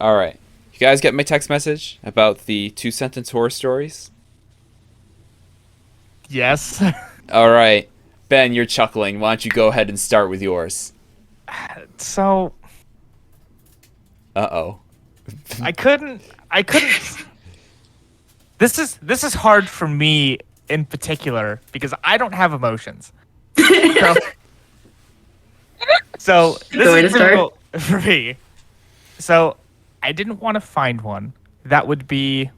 All right. You guys get my text message about the two-sentence horror stories? Yes. All right. Ben, you're chuckling. Why don't you go ahead and start with yours? So Uh-oh. I couldn't. This is hard for me in particular because I don't have emotions. So, so this Good way to is start. difficult for me. So I didn't want to find one that would be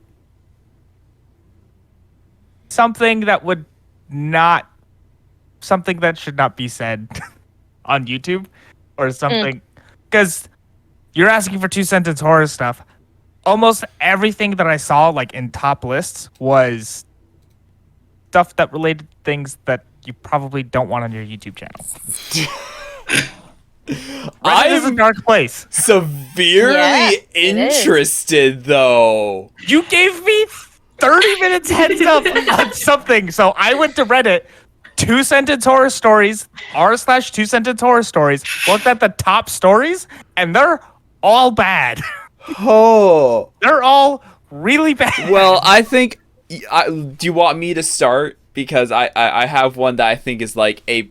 something that would not something that should not be said on YouTube or something because you're asking for two-sentence horror stuff. Almost everything that I saw like in top lists was stuff that related to things that you probably don't want on your YouTube channel. Reddit is a I'm dark place. severely Yeah, it is. interested, though. You gave me 30 minutes heads up on something, so I went to Reddit, two-sentence horror stories, r/slash two-sentence horror stories, looked at the top stories, and they're all bad. Oh. They're all really bad. Well, I think... do you want me to start? Because I have one that I think is like a...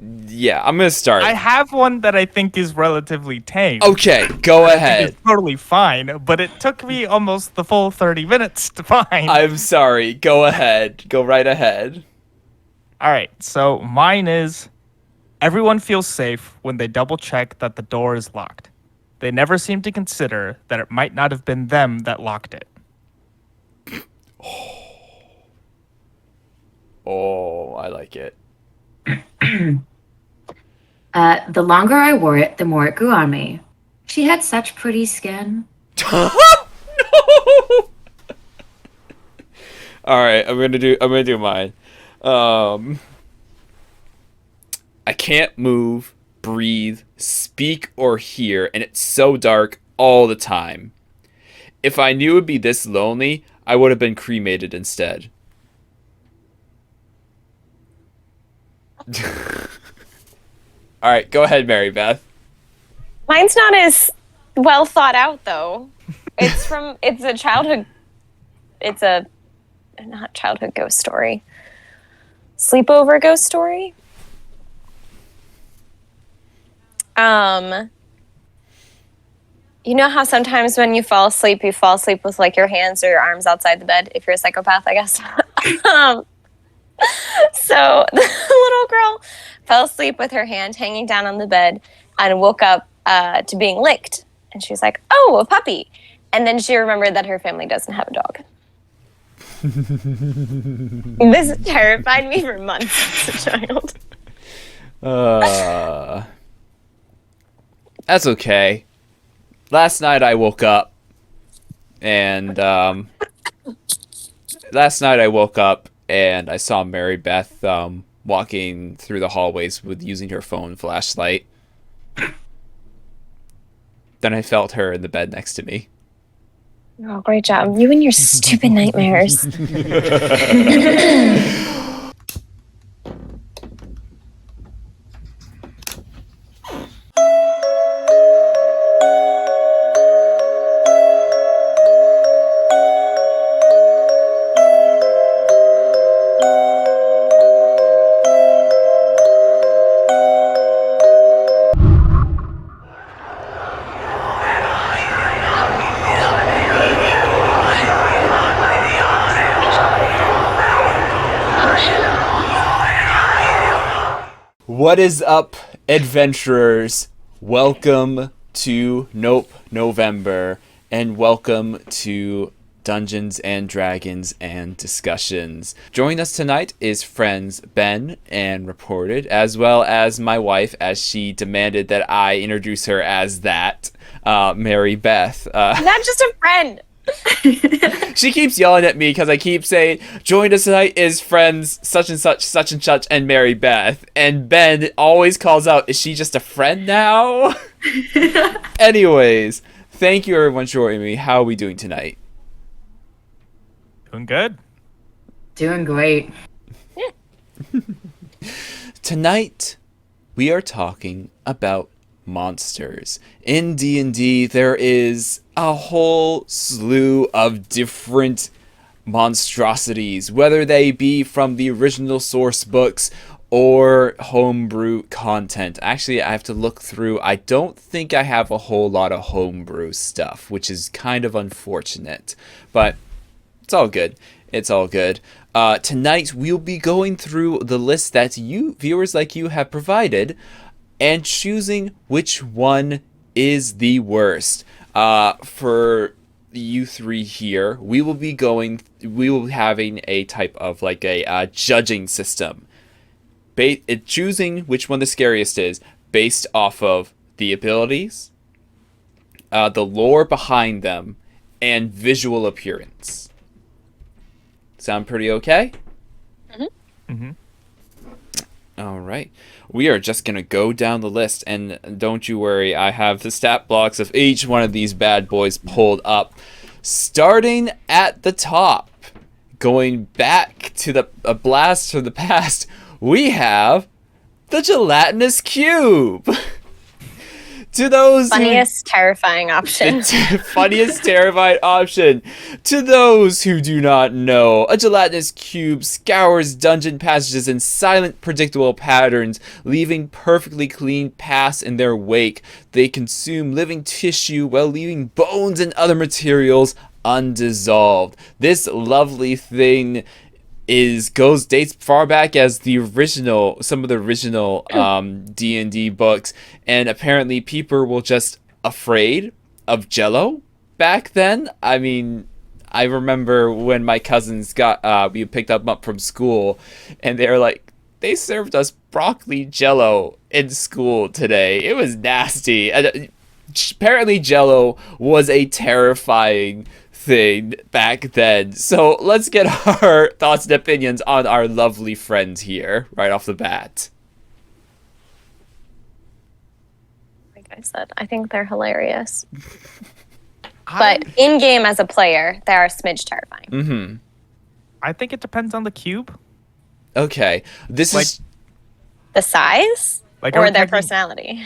yeah, I'm going to start. I have one that I think is relatively tame. Okay, go ahead. It's totally fine, but it took me almost the full 30 minutes to find. I'm sorry. Go ahead. Go right ahead. All right, so mine is everyone feels safe when they double check that the door is locked. They never seem to consider that it might not have been them that locked it. Oh, I like it. The longer I wore it, the more it grew on me. She had such pretty skin. No! All right, I'm gonna do mine. I can't move, breathe, speak, or hear, and it's so dark all the time. If I knew it would be this lonely, I would have been cremated instead. All right, go ahead, Marybeth. Mine's not as well thought out though. It's a childhood. It's a not childhood ghost story. Sleepover ghost story. You know how sometimes when you fall asleep with like your hands or your arms outside the bed if you're a psychopath, I guess. So the little girl fell asleep with her hand hanging down on the bed and woke up to being licked. And she was like, oh, a puppy. And then she remembered that her family doesn't have a dog. This terrified me for months as a child. That's okay. Last night I woke up and I saw Marybeth walking through the hallways with using her phone flashlight. Then I felt her in the bed next to me. Oh, great job. You and your stupid nightmares. What is up, adventurers? Welcome to Nope November, and welcome to Dungeons and Dragons and Discussions. Joining us tonight is friends Ben and Reported, as well as my wife, as she demanded that I introduce her as that, Marybeth. Not just a friend. She keeps yelling at me because I keep saying, join us tonight is friends such and such, and Marybeth. And Ben always calls out, is she just a friend now? Anyways, thank you everyone for joining me. How are we doing tonight? Doing good. Doing great. Tonight, we are talking about monsters. In D&D, there is a whole slew of different monstrosities, whether they be from the original source books or homebrew content. Actually, I have to look through. I don't think I have a whole lot of homebrew stuff, which is kind of unfortunate, but it's all good. It's all good. Tonight, we'll be going through the list that you, viewers like you, have provided and choosing which one is the worst. For you three here, we will be having a type of like a judging system. Choosing which one the scariest is based off of the abilities, the lore behind them, and visual appearance. Sound pretty okay? Mm-hmm. Mm-hmm. All right. We are just going to go down the list, and don't you worry, I have the stat blocks of each one of these bad boys pulled up. Starting at the top, going back to a blast from the past, we have the gelatinous cube. To those Funniest, terrifying option. Funniest, terrifying option. To those who do not know, a gelatinous cube scours dungeon passages in silent, predictable patterns, leaving perfectly clean paths in their wake. They consume living tissue while leaving bones and other materials undissolved. This lovely thing dates far back as some of the original D&D books, and apparently people were just afraid of Jello back then. I mean, I remember when my cousins we picked them up from school, and they were like, they served us broccoli Jello in school today. It was nasty. And apparently Jello was a terrifying thing back then. So let's get our thoughts and opinions on our lovely friends here right off the bat. Like I said, I think they're hilarious. But in game as a player, they are a smidge terrifying. Mm-hmm. I think it depends on the cube. Okay, this is the size like or their personality.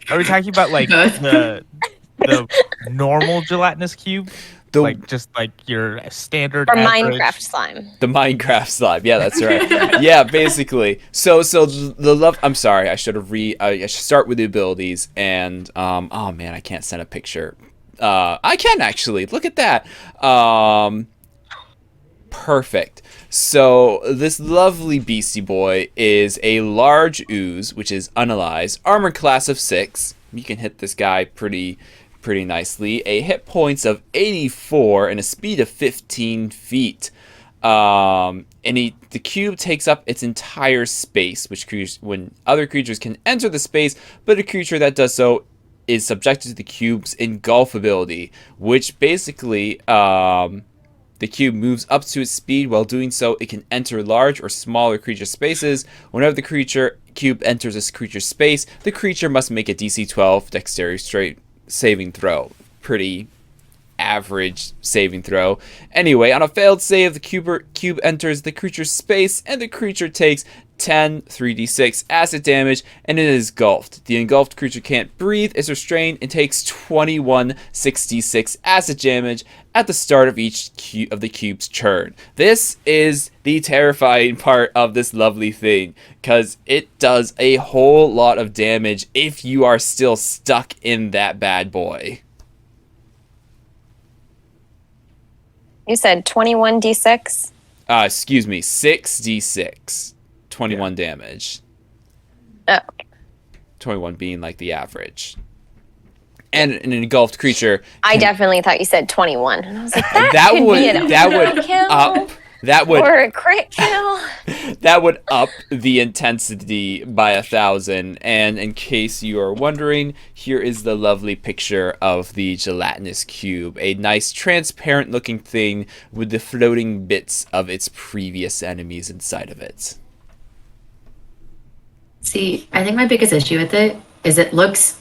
Are we talking about like the normal gelatinous cube? Just like your standard or average. Minecraft slime. The Minecraft slime. Yeah, that's right. Yeah, basically. So the love. I'm sorry. I should start with the abilities and oh man, I can't send a picture. I can actually. Look at that. Perfect. So this lovely beastie boy is a large ooze, which is unalized, armor class of 6. You can hit this guy pretty nicely. A hit points of 84 and a speed of 15 feet. The cube takes up its entire space, when other creatures can enter the space, but a creature that does so is subjected to the cube's engulf ability, which basically the cube moves up to its speed. While doing so, it can enter large or smaller creature spaces. Whenever the cube enters this creature's space, the creature must make a DC 12 dexterity saving throw. Pretty average saving throw. Anyway, on a failed save, the cube enters the creature's space, and the creature takes 10 3d6 acid damage, and it is engulfed. The engulfed creature can't breathe, is restrained, and takes 21 6d6 acid damage at the start of each of the cube's turn. This is the terrifying part of this lovely thing, because it does a whole lot of damage if you are still stuck in that bad boy. You said 21d6? Excuse me, 6d6. 21 damage. Oh. 21 being like the average. And an engulfed creature. I definitely thought you said 21. And I was like, that could be or a crit kill. That would up the intensity by 1,000. And in case you are wondering, here is the lovely picture of the gelatinous cube. A nice transparent looking thing with the floating bits of its previous enemies inside of it. See, I think my biggest issue with it is it looks,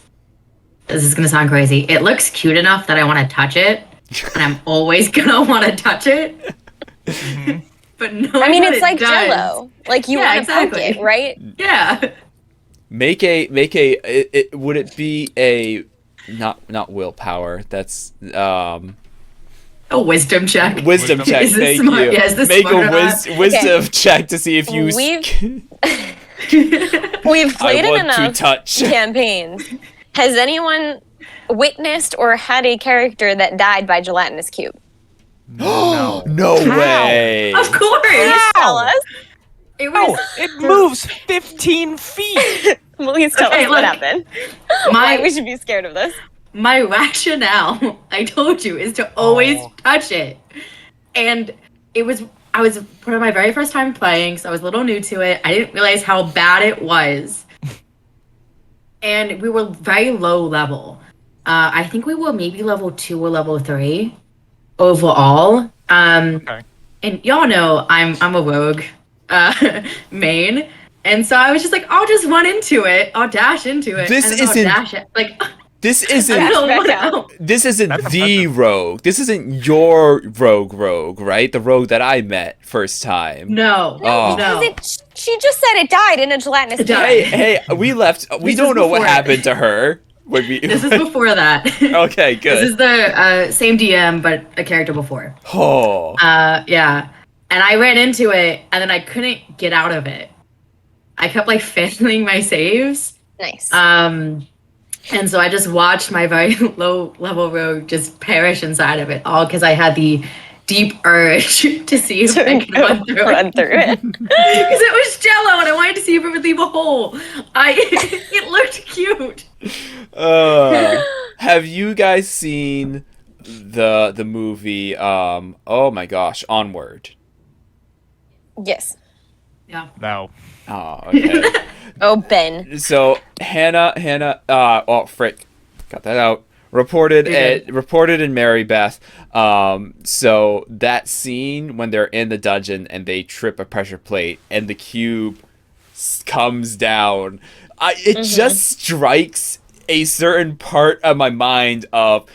this is going to sound crazy, it looks cute enough that I want to touch it, and I'm always going to want to touch it. But no, I mean, it's like Jello. Like, you want to poke it, right? Yeah. would it be a not willpower? That's A wisdom check. wisdom check. Is this Thank smart? you. Yeah, is this Make smart a or not? wisdom check to see if you. We've I played in want to enough touch. campaigns. Has anyone witnessed or had a character that died by gelatinous cube? No. No way. Of course. Tell us. It No, was it moves 15 feet. Please tell Okay, us what look. happened. Why we my should be scared of this. my rationale, I told you, is to always Oh. touch it. And I was one of my very first time playing, so I was a little new to it. I didn't realize how bad it was. And we were very low level. I think we were maybe level 2 or level 3 overall. Okay. And y'all know I'm a rogue main. And so I was just like, I'll just run into it. I'll dash into it. This and then isn't- I'll dash it. Like, This I isn't. don't back want out. to. This isn't That's the impressive. rogue. This isn't your rogue, right? The rogue that I met first time. No. Oh. No. She just said it died in a gelatinous It cube. died. Hey, we left. We This don't is know what before- happened to her when we. This is before that. Okay, This good. is the same DM, but a character before. Oh. Yeah. And I ran into it, and then I couldn't get out of it. I kept like failing my saves. Nice. And so I just watched my very low level rogue just perish inside of it, all because I had the deep urge to see if I could run through Run it. through it. Because it was Jello, and I wanted to see if it would leave a hole. It looked cute. Have you guys seen the movie? Oh my gosh, Onward. Yes. Yeah. No. Oh, okay. Oh, Ben. So Hannah, oh frick, got that out. Reported You're good. reported in Marybeth. So that scene when they're in the dungeon and they trip a pressure plate and the cube comes down, it just strikes a certain part of my mind of.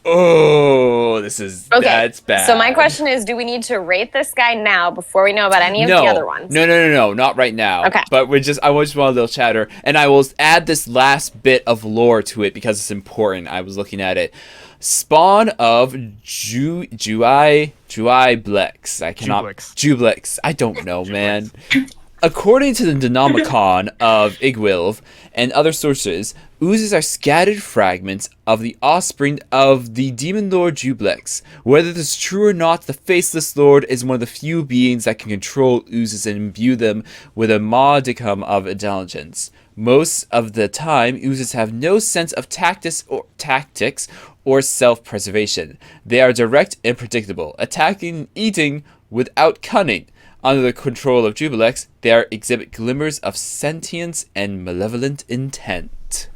Oh, Okay. that's bad. So my question is, do we need to rate this guy now before we know about any of the other ones? No, not right now. Okay. But I just want a little chatter, and I will add this last bit of lore to it because it's important. I was looking at it. Spawn of Juai Blex. I cannot. Jublix. Jublix. I don't know, man. According to the Denomicon of Igwilv and other sources, oozes are scattered fragments of the offspring of the demon lord Jublex. Whether this is true or not, the faceless lord is one of the few beings that can control oozes and imbue them with a modicum of intelligence. Most of the time, oozes have no sense of tactics or self-preservation. They are direct and predictable, attacking and eating without cunning. Under the control of Jubilex, they exhibit glimmers of sentience and malevolent intent.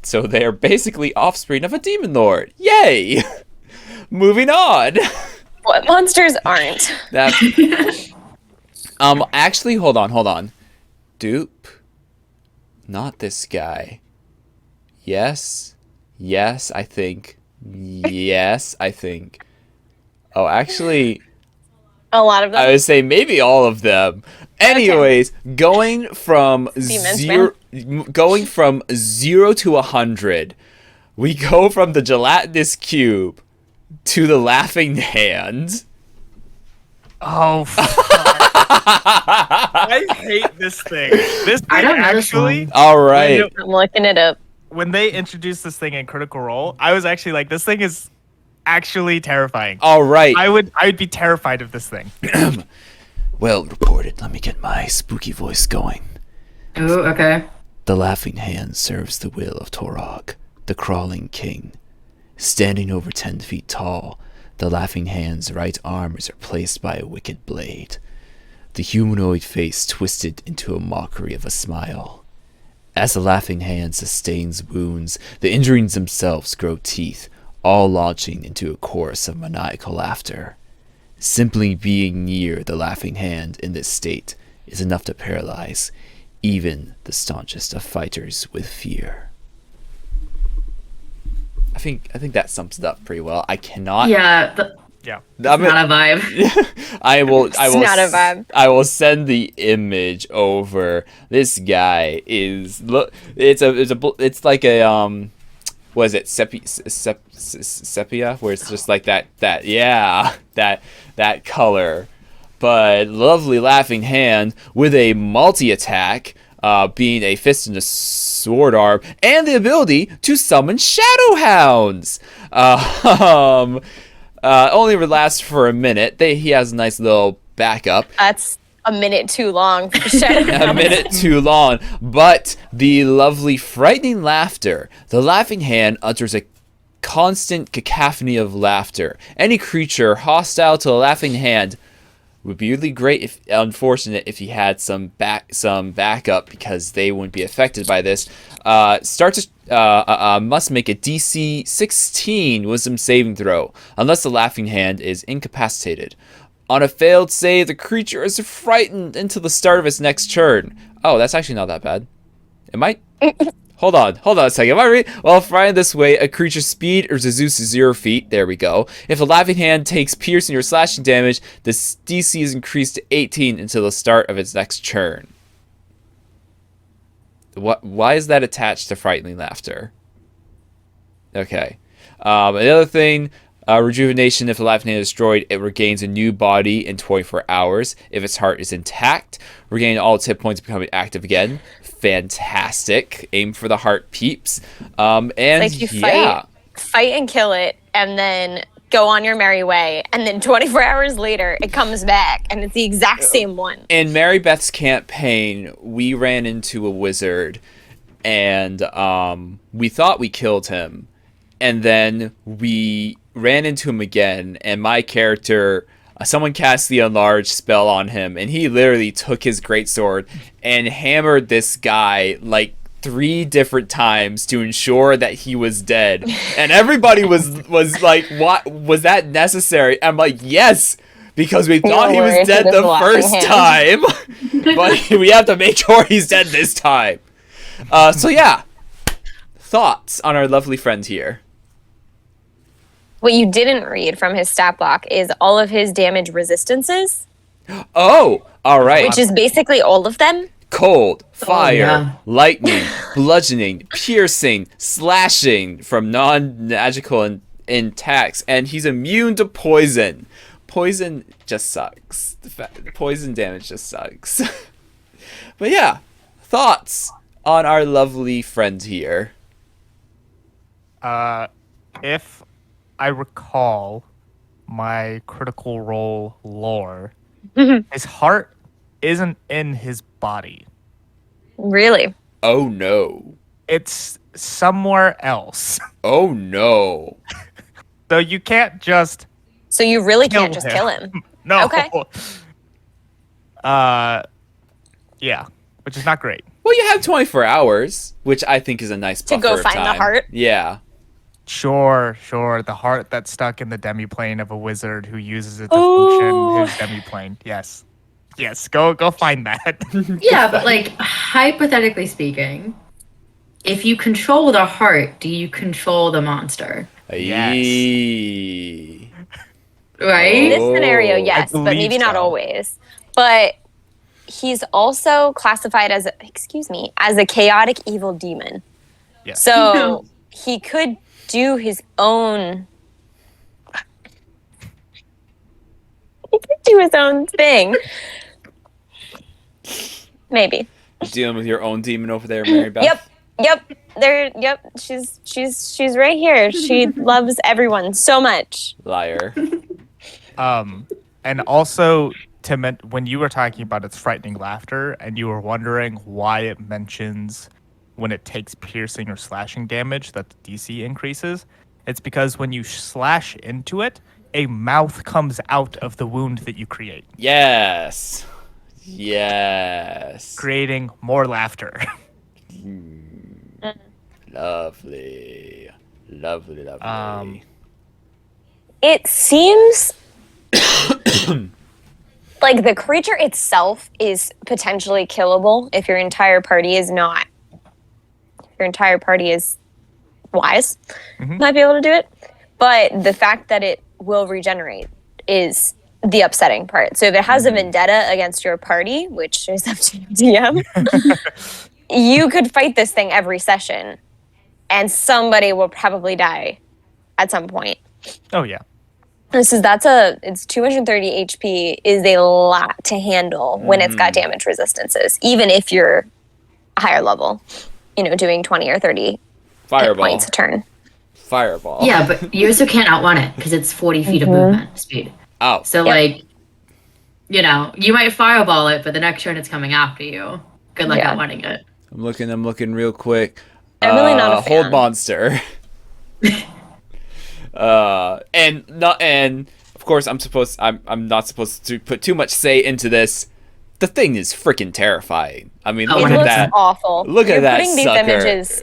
So they are basically offspring of a demon lord. Yay! Moving on. What monsters aren't? That. Actually, hold on. Dupe. Not this guy. Yes, I think. Yes, I think. Oh, actually. A lot of them. I would say maybe all of them. Anyways, going from Demons, going from 0 to 100, we go from the gelatinous cube to the laughing hand. Oh, fuck. I hate this thing. This thing I don't know this actually, one. All right. I'm looking it up. when they introduced this thing in Critical Role, I was actually like, this thing is actually terrifying. All right. I would be terrified of this thing. Well reported. Let me get my spooky voice going. Oh, okay. The laughing hand serves the will of Torog, the crawling king. Standing over 10 feet tall, the laughing hand's right arm is replaced by a wicked blade. The humanoid face twisted into a mockery of a smile. As the laughing hand sustains wounds, the injuries themselves grow teeth, all launching into a chorus of maniacal laughter. Simply being near the laughing hand in this state is enough to paralyze even the staunchest of fighters with fear. I think that sums it up pretty well. I cannot. Yeah, Yeah. Not a vibe. I will. not a vibe. I will send the image over. This guy is look. It's like a what is it? Sepia, where it's just like that color. But lovely laughing hand with a multi-attack, being a fist and a sword arm, and the ability to summon shadow hounds. Only would last for a minute. He has a nice little backup. That's a minute too long for Shadow. A minute too long. But the lovely frightening laughter. The laughing hand utters a constant cacophony of laughter. Any creature hostile to the laughing hand would be really great, if unfortunate, if he had some backup, because they wouldn't be affected by this. Must make a DC 16 Wisdom saving throw, unless the laughing hand is incapacitated. On a failed save, the creature is frightened until the start of its next turn. Oh, that's actually not that bad. It might. Hold on a second. Am I right? While flying this way, a creature's speed or Zeus is 0 feet. There we go. If a laughing hand takes piercing or slashing damage, the DC is increased to 18 until the start of its next turn. Why is that attached to frightening laughter? Okay. Another thing, rejuvenation. If the laughing hand is destroyed, it regains a new body in 24 hours. If its heart is intact, regaining all its hit points, becoming active again. Fantastic. Aim for the heart, peeps. And Like you fight and kill it, and then go on your merry way, and then 24 hours later it comes back and it's the exact same one. In Marybeth's campaign, we ran into a wizard, and we thought we killed him, and then we ran into him again, and my character, someone cast the enlarge spell on him, and he literally took his greatsword and hammered this guy like 3 different times to ensure that he was dead. And everybody was like, "What was that necessary?" I'm like, "Yes, because we thought he was dead the first time, but we have to make sure he's dead this time." So yeah, thoughts on our lovely friend here. What you didn't read from his stat block is all of his damage resistances, Oh, all right. which is basically all of them. Cold, fire, yeah. lightning, bludgeoning, piercing, slashing from non-magical attacks, and he's immune to poison. Poison just sucks. Poison damage just sucks. But yeah, thoughts on our lovely friend here. If I recall my Critical Role lore, his heart isn't in his body. Really? Oh no. It's somewhere else. Oh no. So you can't just So you really kill can't just kill him. No. Okay. Yeah, which is not great. Well, you have 24 hours, which I think is a nice buffer go of find the time. heart? Yeah. Sure. The heart that's stuck in the demiplane of a wizard who uses it to function his demiplane. Yes. Go find that. Yeah, but like hypothetically speaking, if you control the heart, do you control the monster? Yes. Yee. Right? In this scenario, yes, but believe maybe not so. always. But he's also classified as a chaotic evil demon. Yeah. So he could do his own. He could do his own thing. Maybe. You dealing with your own demon over there, Marybeth? Yep. She's right here. She loves everyone so much. Liar. And also when you were talking about its frightening laughter, and you were wondering why it mentions when it takes piercing or slashing damage that the DC increases, it's because when you slash into it, a mouth comes out of the wound that you create, Yes. creating more laughter. Lovely. It seems like the creature itself is potentially killable if your entire party is not. If your entire party is wise, might be able to do it. But the fact that it will regenerate is the upsetting part. So if it has a vendetta against your party, which is up to DM, you could fight this thing every session, and somebody will probably die at some point. Oh yeah. It's 230 HP is a lot to handle when it's got damage resistances, even if you're a higher level, doing 20 or 30 hit Fireball. points a turn. Fireball. Yeah, but you also can't outrun it because it's 40 feet of movement speed. Oh. So, you might fireball it, but the next turn it's coming after you. Good luck outrunning it. I'm looking real quick. I'm really not a fan. Hold monster. and of course I'm not supposed to put too much say into this. The thing is freaking terrifying. I mean, look at that. It's awful. Look at that putting sucker. these images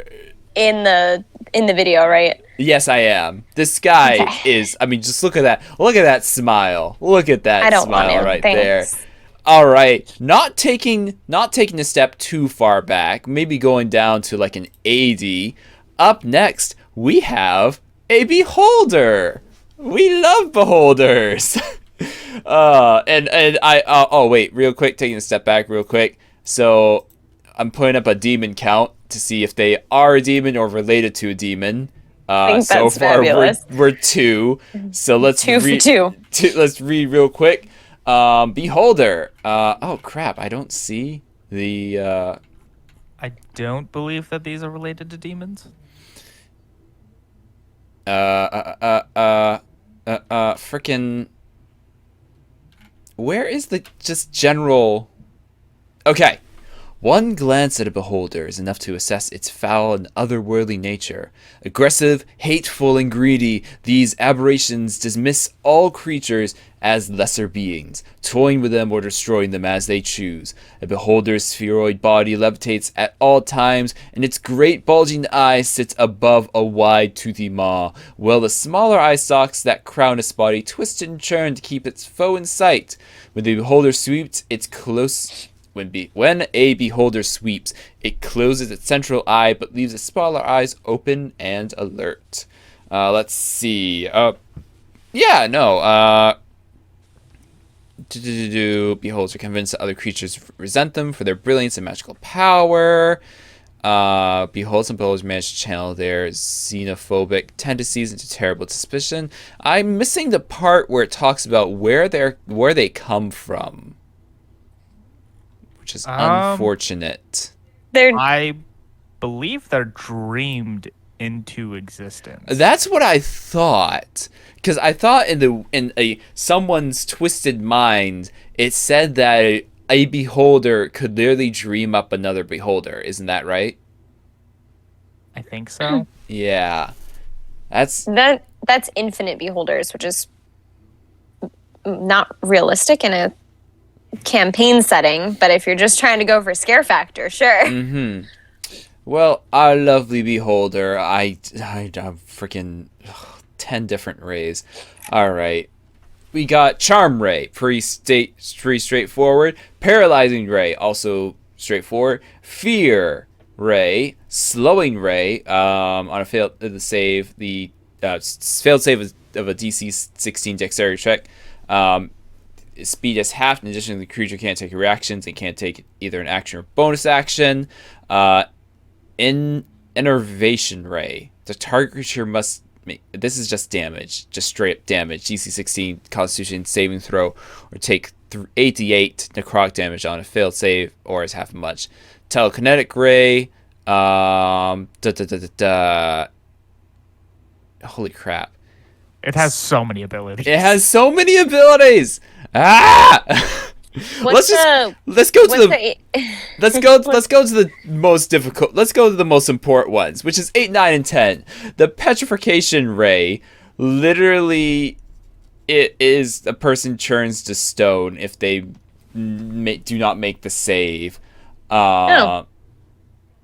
in the video, right? Yes, I am. This guy is. I mean, just look at that. Look at that smile. Look at that I don't smile want to. right Thanks. there. All right, not taking a step too far back. Maybe going down to like an 80. Up next, we have a beholder. We love beholders. Wait, real quick, taking a step back real quick. So I'm putting up a demon count to see if they are a demon or related to a demon. I think so that's far fabulous. we're 2. So let's Two for two. Let's read real quick. Beholder. Oh crap, I don't see the I don't believe that these are related to demons. Frickin' where is the just general? Okay. One glance at a beholder is enough to assess its foul and otherworldly nature. Aggressive, hateful, and greedy, these aberrations dismiss all creatures as lesser beings, toying with them or destroying them as they choose. A beholder's spheroid body levitates at all times, and its great bulging eye sits above a wide toothy maw, while the smaller eye stalks that crown its body twist and churn to keep its foe in sight. When the beholder sweeps, it's close. When a beholder sweeps, it closes its central eye but leaves its smaller eyes open and alert. Let's see. Beholders are convinced that other creatures resent them for their brilliance and magical power. Beholders and beholders manage to channel their xenophobic tendencies into terrible suspicion. I'm missing the part where it talks about where they come from, which is unfortunate. I believe they're dreamed into existence. That's what I thought, because I thought in someone's twisted mind it said that a beholder could literally dream up another beholder. Isn't that right? I think so. Yeah, that's infinite beholders, which is not realistic in a campaign setting, but if you're just trying to go for scare factor, sure. Well, our lovely beholder, I'm freaking 10 different rays. All right, we got charm ray, pretty straightforward. Paralyzing ray, also straightforward. Fear ray, slowing ray. On a failed save, the failed save of a DC 16 dexterity check. Speed is half. In addition, the creature can't take reactions. It can't take either an action or bonus action. Innervation ray. The target creature must make. This is just damage, just straight up damage. DC 16 Constitution saving throw, or take 88 necrotic damage on a failed save, or is half as much. Telekinetic ray. Holy crap! It has so many abilities. It has so many abilities. Let's go to the most difficult. Let's go to the most important ones, which is 8, 9, and 10. The petrification ray, literally, it is a person turns to stone if they do not make the save. Yeah,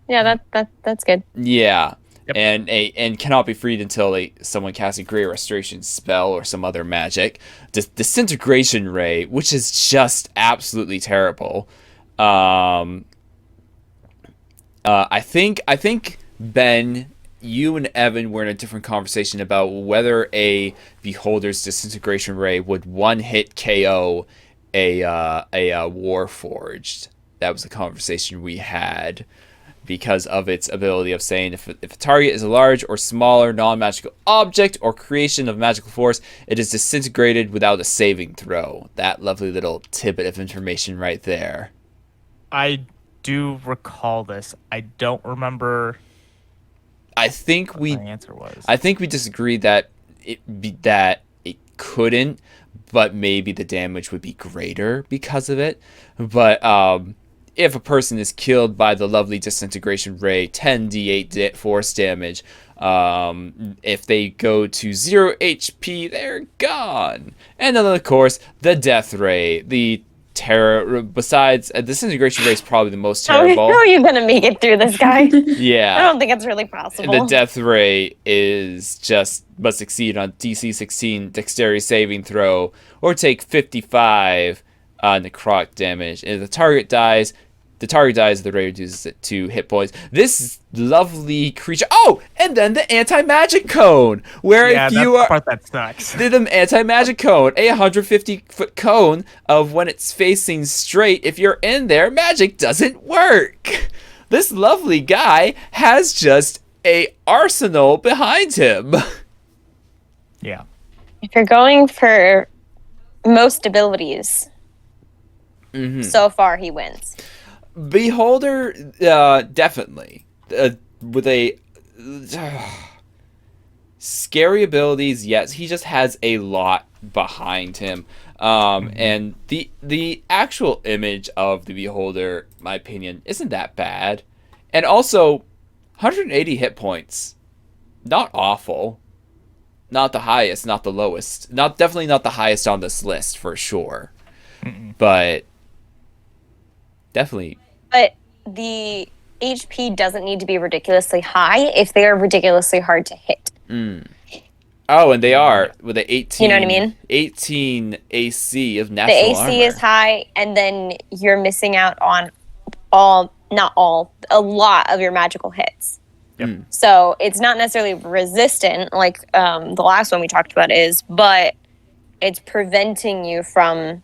that's good. Yeah. Yep. And cannot be freed until someone casts a Great Restoration spell or some other magic. Disintegration ray, which is just absolutely terrible. I think Ben you and Evan were in a different conversation about whether a Beholder's Disintegration Ray would one-hit KO a Warforged. That was the conversation we had because of its ability of saying if a target is a large or smaller non-magical object or creation of magical force, it is disintegrated without a saving throw. That lovely little tidbit of information right there. I do recall this. I don't remember. I think my answer was. I think we disagreed that it couldn't, but maybe the damage would be greater because of it. But if a person is killed by the lovely Disintegration Ray, 10d8 force damage. If they go to 0 HP, they're gone. And then, of course, the Death Ray, the terror. Besides, Disintegration Ray is probably the most terrible. How are you gonna make it through this, guy? Yeah. I don't think it's really possible. The Death Ray must succeed on DC 16 Dexterity saving throw or take 55 necrotic damage. And if the target dies, the ray reduces it to hit points. This lovely creature. Oh, and then the anti-magic cone, where Yeah, if that's you the are part that sucks. the anti-magic cone, a 150-foot cone of when it's facing straight. If you're in there, magic doesn't work. This lovely guy has just a arsenal behind him. Yeah. If you're going for most abilities, so far he wins. Beholder, definitely. With a scary abilities, yes, he just has a lot behind him. And the actual image of the Beholder, in my opinion, isn't that bad. And also, 180 hit points, not awful. Not the highest, not the lowest. Definitely not the highest on this list for sure. But definitely. But the HP doesn't need to be ridiculously high if they are ridiculously hard to hit. Oh, and they are with the 18. You know what I mean? 18 AC of The natural AC armor. is high, and then you're missing out on a lot of your magical hits. Yep. So it's not necessarily resistant like the last one we talked about is, but it's preventing you from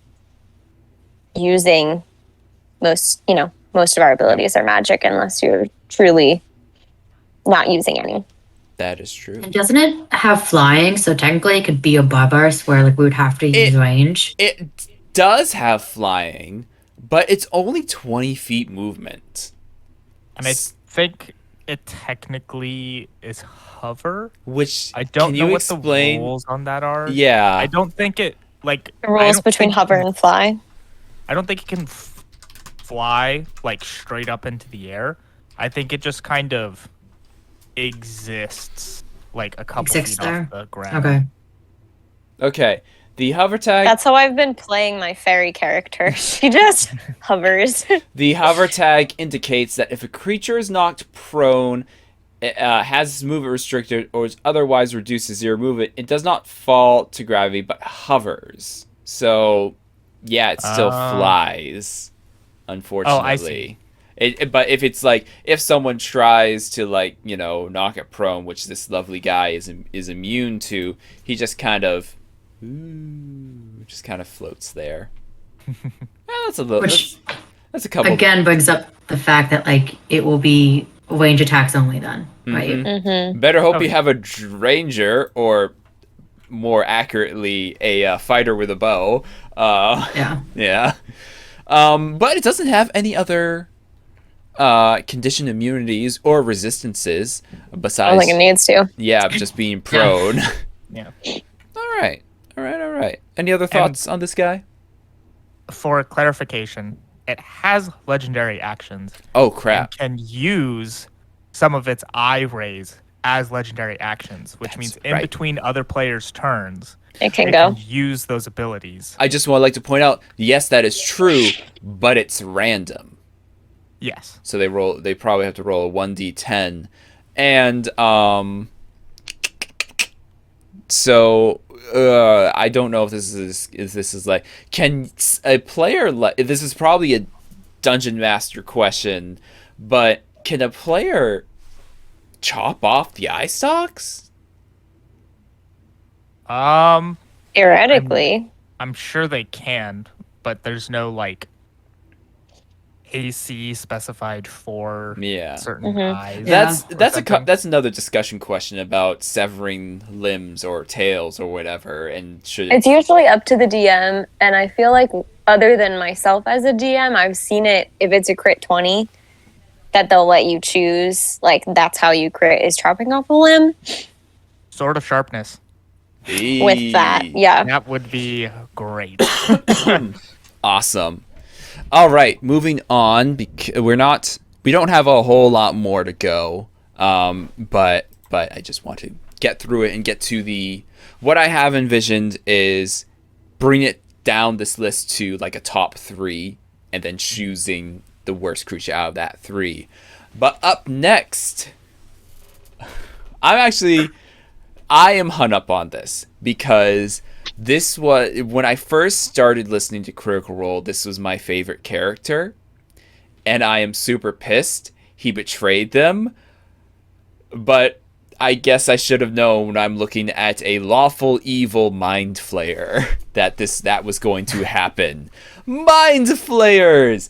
using most of our abilities are magic unless you're truly not using any. That is true. And doesn't it have flying? So technically it could be above us where like we would have to use range. It does have flying, but it's only 20 feet movement. And I think it technically is hover. Which I don't can know you what explain? the rules on that are. Yeah. I don't think it like The rules between hover and fly. I don't think it can fly like straight up into the air. I think it just kind of exists like a couple Exists feet there? off the ground. Okay. Okay. The hover tag. That's how I've been playing my fairy character. She just hovers. The hover tag indicates that if a creature is knocked prone, has its movement restricted, or is otherwise reduced to 0 movement, it does not fall to gravity, but hovers. So, yeah, it still flies, unfortunately. Oh, I see. But if it's like, if someone tries to, like, knock it prone, which this lovely guy is immune to, he just kind of floats there. That's a little. Which that's a couple. again brings up the fact that like it will be range attacks only then, right? Better hope you have a ranger, or more accurately, a fighter with a bow. Yeah. Yeah. But it doesn't have any other conditioned immunities or resistances I besides. don't think it needs to. Yeah, just being prone. Yeah. All right. Any other thoughts on this guy? For clarification, it has legendary actions. Oh crap! And can use some of its eye rays as legendary actions, which That's means in right. between other players' turns, It can go. use those abilities. I just want to point out, yes, that is true, but it's random. Yes. So they probably have to roll a 1d10, and so I don't know if this is like, can a player this is probably a dungeon master question, but can a player chop off the eye stalks? Theoretically. I'm sure they can, but there's no like AC specified for certain eyes. That's another discussion question about severing limbs or tails or whatever. And it's usually up to the DM, and I feel like other than myself as a DM, I've seen it if it's a crit 20 that they'll let you choose. Like that's how you crit is chopping off a limb. Sword of sharpness. With that, yeah. That would be great. Awesome. All right, moving on. We don't have a whole lot more to go. But I just want to get through it and get to what I have envisioned is bring it down this list to like a top 3 and then choosing the worst creature out of that 3. But up next, I am hung up on this because this was when I first started listening to Critical Role. This was my favorite character, and I am super pissed he betrayed them. But I guess I should have known when I'm looking at a lawful evil mind flayer that was going to happen. Mind flayers,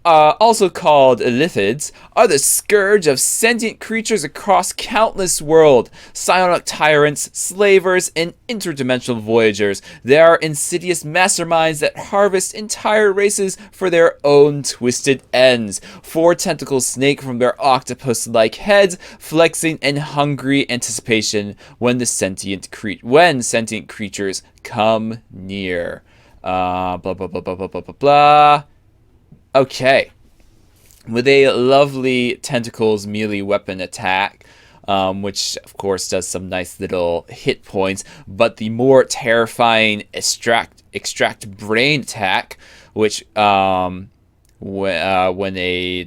also called lithids, are the scourge of sentient creatures across countless worlds. Psionic tyrants, slavers, and interdimensional voyagers. They are insidious masterminds that harvest entire races for their own twisted ends. 4 tentacles snake from their octopus-like heads, flexing in hungry anticipation when sentient creatures come near. Blah, blah, blah, blah, blah, blah, blah, blah. Okay. With a lovely tentacles melee weapon attack, which of course does some nice little hit points, but the more terrifying extract brain attack, which when a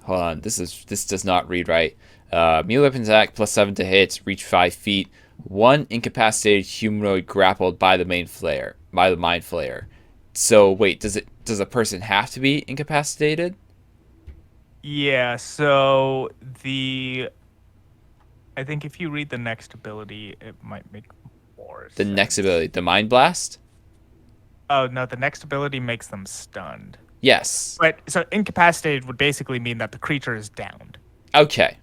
hold on, this does not read right. Melee weapon attack +7 to hit, reach 5 feet. 1 incapacitated humanoid grappled by the mind flayer. So wait, does a person have to be incapacitated? Yeah, so I think if you read the next ability, it might make more sense. The next ability, the mind blast? Oh no, the next ability makes them stunned. Yes. But so incapacitated would basically mean that the creature is downed. Okay,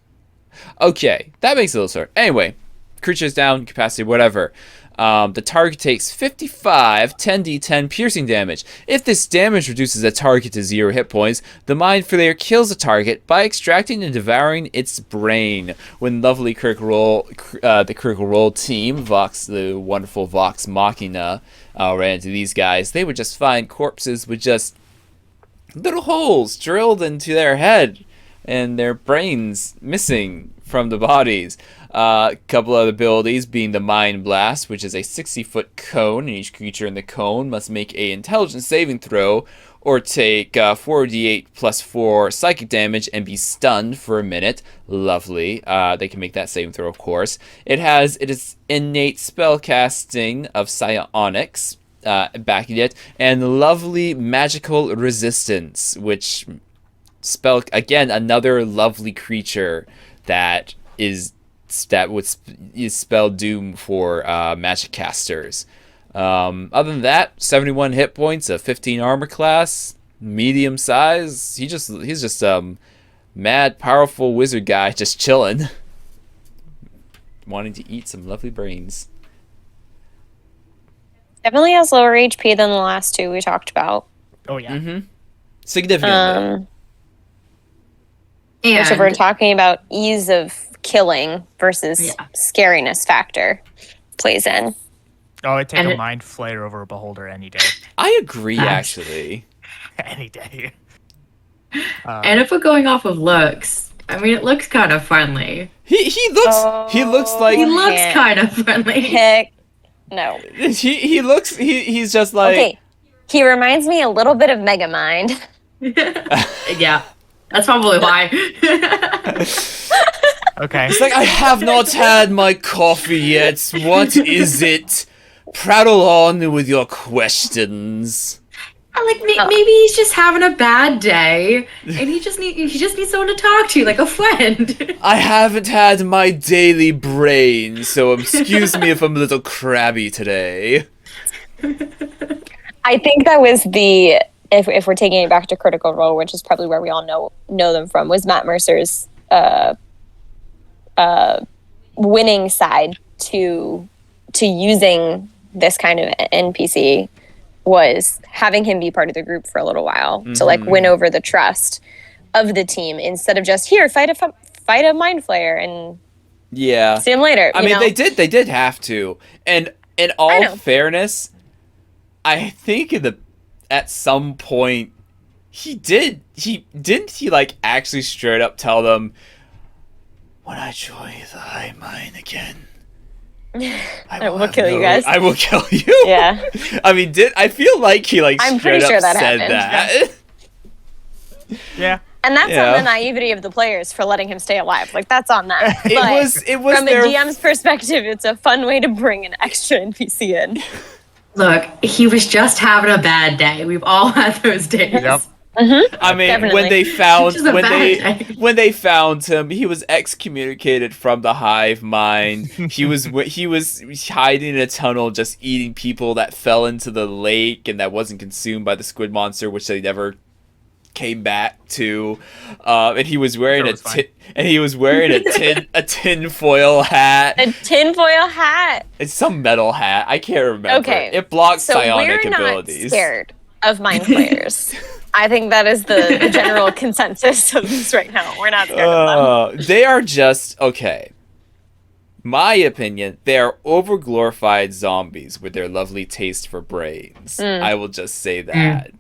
that makes a little sort. Anyway, creature's down, capacity, whatever. The target takes 55 10d10 piercing damage. If this damage reduces a target to 0 hit points, the mind flayer kills the target by extracting and devouring its brain. When lovely the Critical Role team, Vox, the wonderful Vox Machina, ran into these guys, they would just find corpses with just little holes drilled into their head and their brains missing from the bodies. A couple other abilities being the Mind Blast, which is a 60-foot cone, and each creature in the cone must make an intelligence saving throw or take 4d8 plus 4 psychic damage and be stunned for a minute. Lovely. They can make that saving throw, of course. It is innate spellcasting of psionics backing it, and lovely magical resistance, which again another lovely creature that would spell doom for magic casters. Other than that, 71 hit points, a 15 armor class, medium size. He's just mad powerful wizard guy just chilling, wanting to eat some lovely brains. Definitely has lower HP than the last 2 we talked about. Oh yeah. Significantly. Which if we're talking about ease of killing versus scariness factor plays in. Oh, I'd take a mind flayer over a beholder any day. I agree, actually. Any day. And if we're going off of looks, I mean, it looks kind of friendly. He looks kind of friendly. Heck, no. He's just like... Okay, he reminds me a little bit of Megamind. Yeah, that's probably why. Okay. It's like, I have not had my coffee yet. What is it? Prattle on with your questions. Maybe he's just having a bad day, and he just needs someone to talk to, like a friend. I haven't had my daily brain, so excuse me if I'm a little crabby today. I think that was if we're taking it back to Critical Role, which is probably where we all know them from, was Matt Mercer's winning side to using this kind of NPC was having him be part of the group for a little while to like win over the trust of the team instead of just here fight a mind flayer and see him later. I mean, they did have to, and in all fairness, I think at some point he didn't like actually straight up tell them, when I join the hive mind again, I will kill you guys. I will kill you. Yeah. I mean, I feel like he like I'm straight pretty sure up that said happened. that. Yeah. And that's on the naivety of the players for letting him stay alive. Like, that's on them. It was from a DM's perspective, it's a fun way to bring an extra NPC in. Look, he was just having a bad day. We've all had those days. Yep. I mean, Definitely. when they found him, he was excommunicated from the hive mind. He was hiding in a tunnel, just eating people that fell into the lake and that wasn't consumed by the squid monster, which they never came back to. And he was wearing a tinfoil hat. A tinfoil hat. It's some metal hat. I can't remember. Okay. It blocks So psionic we're not abilities. scared of mind flayers. I think that is the general consensus of this right now. We're not scared of them. They are just okay. My opinion, they are overglorified zombies with their lovely taste for brains. I will just say that.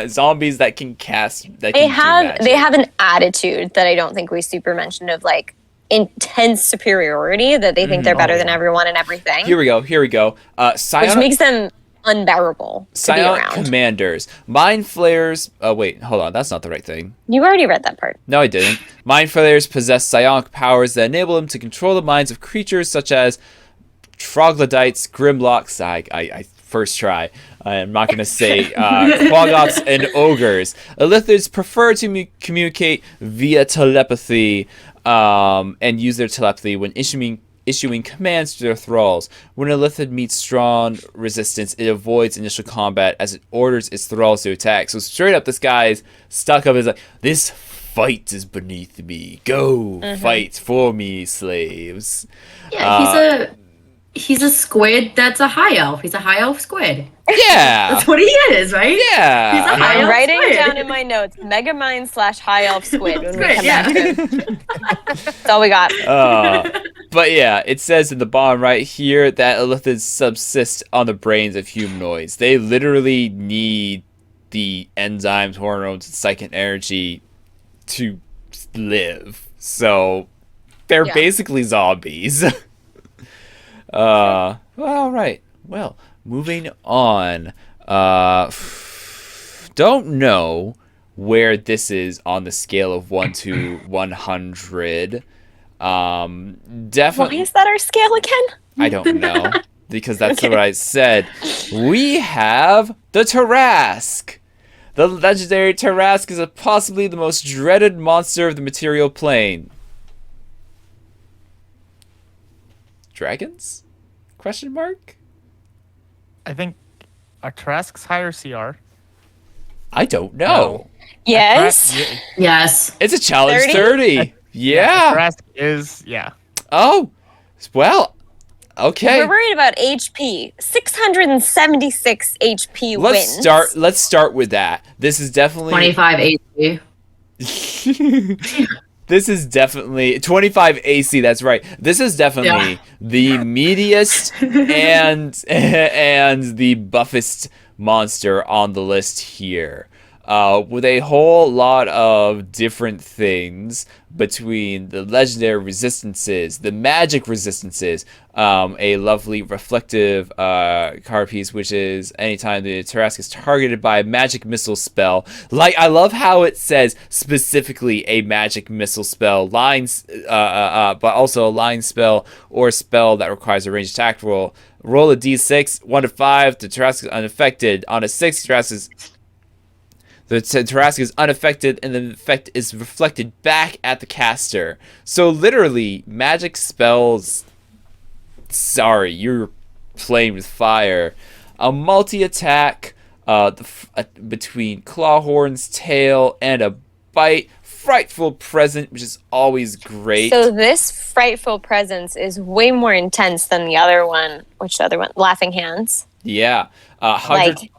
Zombies that can cast. They have an attitude that I don't think we super mentioned of like intense superiority that they think they're better than everyone and everything. Here we go. Which makes them unbearable to be around. Commanders, mind flayers. Oh wait, hold on, that's not the right thing. You already read that part. No, I didn't. Mind flayers possess psionic powers that enable them to control the minds of creatures such as troglodytes, grimlocks. I first try. I'm not going to say quaggoths and ogres. Illithids prefer to communicate via telepathy and use their telepathy when issuing commands to their thralls. When a Illithid meets strong resistance, it avoids initial combat as it orders its thralls to attack. So straight up, this guy's stuck up. Is like, this fight is beneath me. Go fight for me, slaves. Yeah, he's a squid that's a high elf. He's a high elf squid. Yeah. That's what he is, right? Yeah. He's a high I'm elf writing squid. down in my notes, Megamind / High Elf Squid when we Great, come back to it. That's all we got. But yeah, it says in the bottom right here that Illithids subsist on the brains of humanoids. They literally need the enzymes, hormones, and psychic energy to live. So they're basically zombies. Well, all right. Well, moving on. Don't know where this is on the scale of 1 to 100. Definitely. Why is that our scale again? I don't know, because that's what I said. We have the Tarrasque. The legendary Tarrasque is possibly the most dreaded monster of the material plane. Dragons? Question mark? I think are Tarrasque's higher CR? I don't know. Yes. Yes. It's a challenge 30. Yeah. Tarrasque is, Oh, well, okay. We're worried about HP. 676 HP wins. Let's start with that. This is definitely 25 AC. This is definitely 25 AC. That's right. This is definitely the meatiest and the buffest monster on the list here. with a whole lot of different things between the legendary resistances, the magic resistances, a lovely reflective card piece, which is anytime the Tarrasque is targeted by a magic missile spell. Like, I love how it says specifically a magic missile spell, lines, but also a line spell or spell that requires a ranged attack roll. Roll a d6, 1 to 5, the Tarrasque is unaffected. On a 6, the Tarrasque is unaffected, and the effect is reflected back at the caster. So literally, magic spells... Sorry, you're playing with fire. A multi-attack between Clawhorn's tail and a bite. Frightful Present, which is always great. So this Frightful Presence is way more intense than the other one. Which other one? Laughing Hands. Yeah. Like,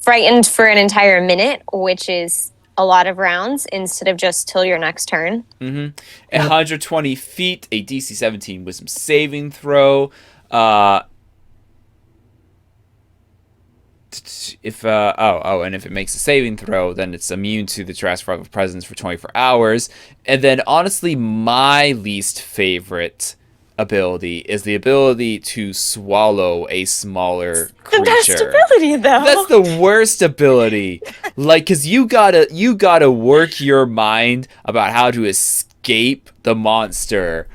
frightened for an entire minute, which is a lot of rounds instead of just till your next turn. 120 feet, a DC 17 Wisdom saving throw. If it makes a saving throw, then it's immune to the Tarrasque Frightful Presence for 24 hours. And then, honestly, my least favorite ability is the ability to swallow a smaller creature. The best ability, though. That's the worst ability. Like, cause you gotta work your mind about how to escape the monster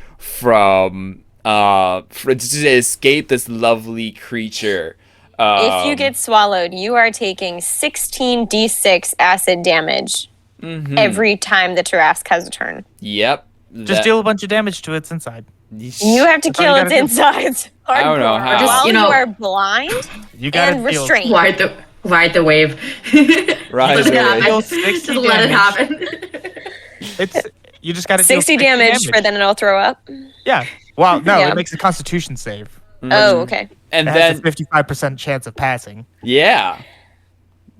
to escape this lovely creature. If you get swallowed, you are taking 16 d6 acid damage every time the Tarrasque has a turn. Yep. Just deal a bunch of damage to its inside. You have to kill its insides. I don't know how. While You you know- are blind You gotta and deal- restrained. Ride the wave. Ride Just the wave. Deal Just 60 let it damage. happen. You just gotta 60 deal damage for then it'll throw up. Yeah. Well, no, Yeah. it makes a Constitution save. Oh, okay. And It then has a 55% chance of passing. yeah.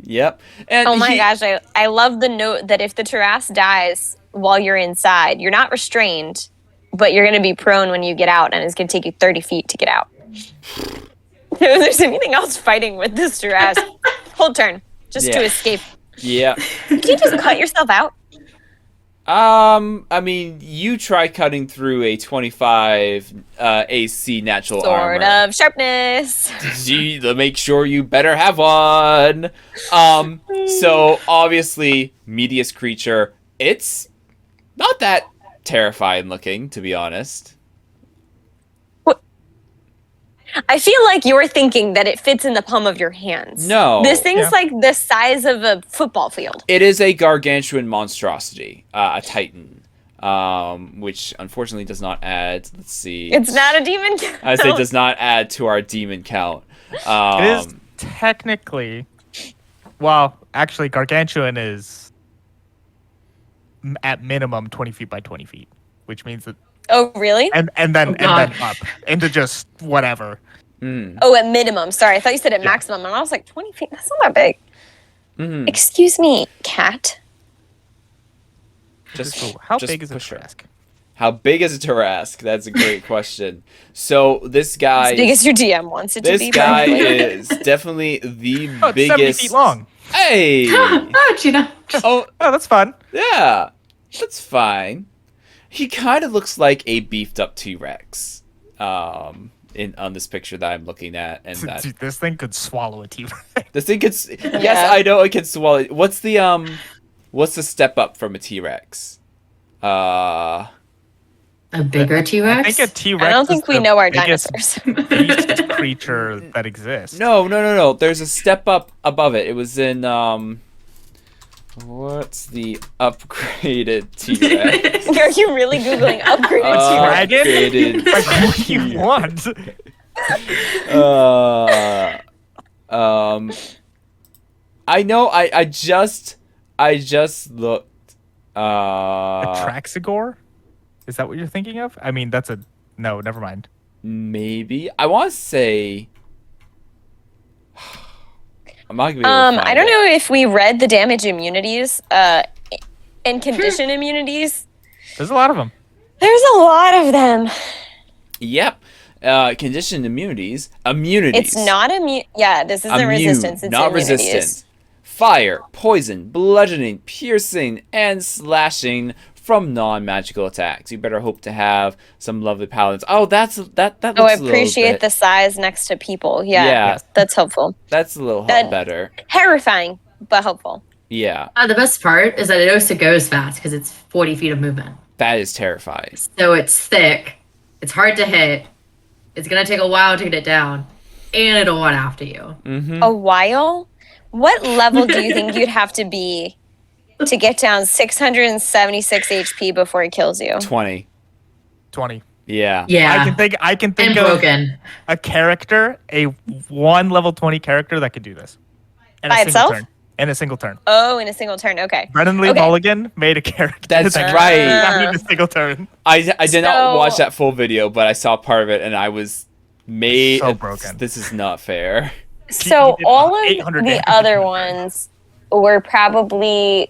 Yep. And Oh my gosh, I love the note that if the Tarrasque dies while you're inside, you're not restrained, but you're going to be prone when you get out, and it's going to take you 30 feet to get out. If there's anything else fighting with this Tarrasque, whole turn, just to Yeah. escape. Yeah. You can't just cut yourself out. I mean, you try cutting through a 25 AC natural armor. Sword of sharpness. To make sure you better have one. So obviously, medius creature. It's not that terrifying looking, to be honest. I feel like you're thinking that it fits in the palm of your hands. No. This thing's Yeah. like the size of a football field. It is a gargantuan monstrosity, a titan, which unfortunately does not add. Let's see. It's not a demon. I say does not add to our demon count. It is technically... Well, actually, Gargantuan is at minimum 20 feet by 20 feet, which means that... Oh, really? And then up into just whatever. Oh, at minimum. Sorry, I thought you said at maximum. And I was like, 20 feet? That's not that big. Mhm. Excuse me, cat. Just How just big is a push her. Tarrasque? How big is a Tarrasque? That's a great question. So this guy, As big as your DM wants it to this be. guy probably. is definitely the Oh, it's 70 biggest. feet long. Hey. Oh, Gina. Oh Oh, that's fun. yeah, that's fine. He kind of looks like a beefed up T-Rex. On this picture that I'm looking at, and that Dude, this thing could swallow a T-Rex. this thing could. Yes, I know it can swallow. What's the step up from a T-Rex? A bigger T-Rex? I think a T-Rex I don't think is we the know our biggest dinosaurs. beast creature that exists. No. There's a step up above it. It was in what's the upgraded T-Rex? Are you really Googling upgraded T-Rex? Dragon? Upgraded Like, what do you want? I know. I just looked. A Traxigor? Is that what you're thinking of? I mean, that's a... No, never mind. Maybe I want to say. I'm not gonna be able to find I don't it. know if we read the damage immunities and condition immunities. There's a lot of them. There's a lot of them. Yep. Conditioned immunities. Immunities. It's not immune. Yeah, this isn't Immune, resistance. It's not immunities. resistant. fire, poison, bludgeoning, piercing, and slashing from non-magical attacks. You better hope to have some lovely paladins. Oh, that looks Oh, I a little appreciate bit, the size next to people. Yeah, Yeah. that's helpful. that's a little That- better. Terrifying, but helpful. Yeah, The best part is that it also goes fast because it's 40 feet of movement. that is terrifying. So it's thick. It's hard to hit. It's gonna take a while to get it down, and it'll run after you. A while? What level do you think you'd have to be to get down 676 HP before it kills you? 20. 20. Yeah. Yeah, I can think and of broken. a character, a one level 20 character that could do this. In By a single itself? turn. In a single turn. Oh, in a single turn. Okay. Brennan Lee Okay. Mulligan made a character. That's that could right. do that in a single turn. I did not So- watch that full video, but I saw part of it, and I was made. So broken. This is not fair. So He did all of 800 the damage. other ones were probably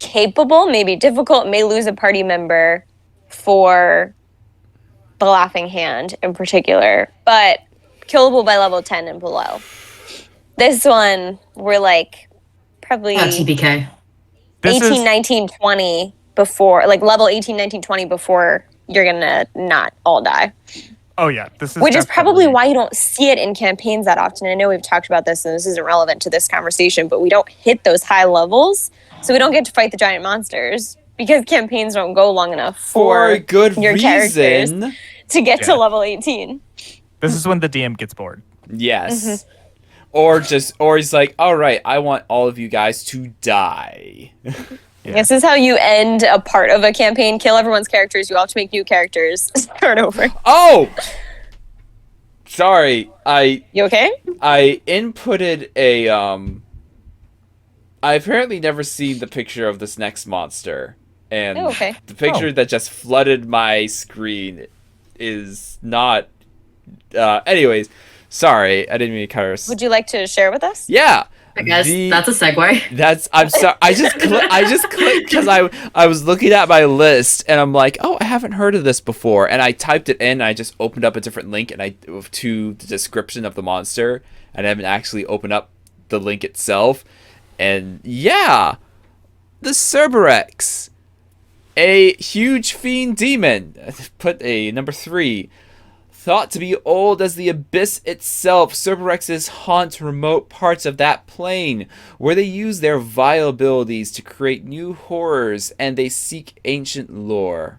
capable, maybe difficult, may lose a party member for the Laughing Hand in particular, but killable by level 10 and below. This one, we're like probably TPK. This 18, is 19, 20 before, like level 18, 19, 20 before you're gonna not all die. oh yeah, this is Which is probably definitely- why you don't see it in campaigns that often. I know we've talked about this and this isn't relevant to this conversation, but we don't hit those high levels. So we don't get to fight the giant monsters because campaigns don't go long enough For a for good your characters reason. to get Yeah. to level 18. This is when the DM gets bored. Yes. Mm-hmm. Or he's like, all right, I want all of you guys to die. Yeah. This is how you end a part of a campaign, kill everyone's characters, you all have to make new characters, start over. Oh! Sorry, I You okay? inputted a I apparently never seen the picture of this next monster. And Oh, okay. the picture Oh. that just flooded my screen is not anyways, sorry, I didn't mean to curse. Would you like to share with us? Yeah. I guess the- that's a segue. That's I'm sorry. I just clicked because I was looking at my list and I'm like, oh, I haven't heard of this before, and I typed it in. And I just opened up a different link and to the description of the monster, and I haven't actually opened up the link itself. And yeah, the Cerberus, a huge fiend demon. Put a number 3. Thought to be old as the abyss itself, Cerberuses haunt remote parts of that plane, where they use their vile abilities to create new horrors, and they seek ancient lore.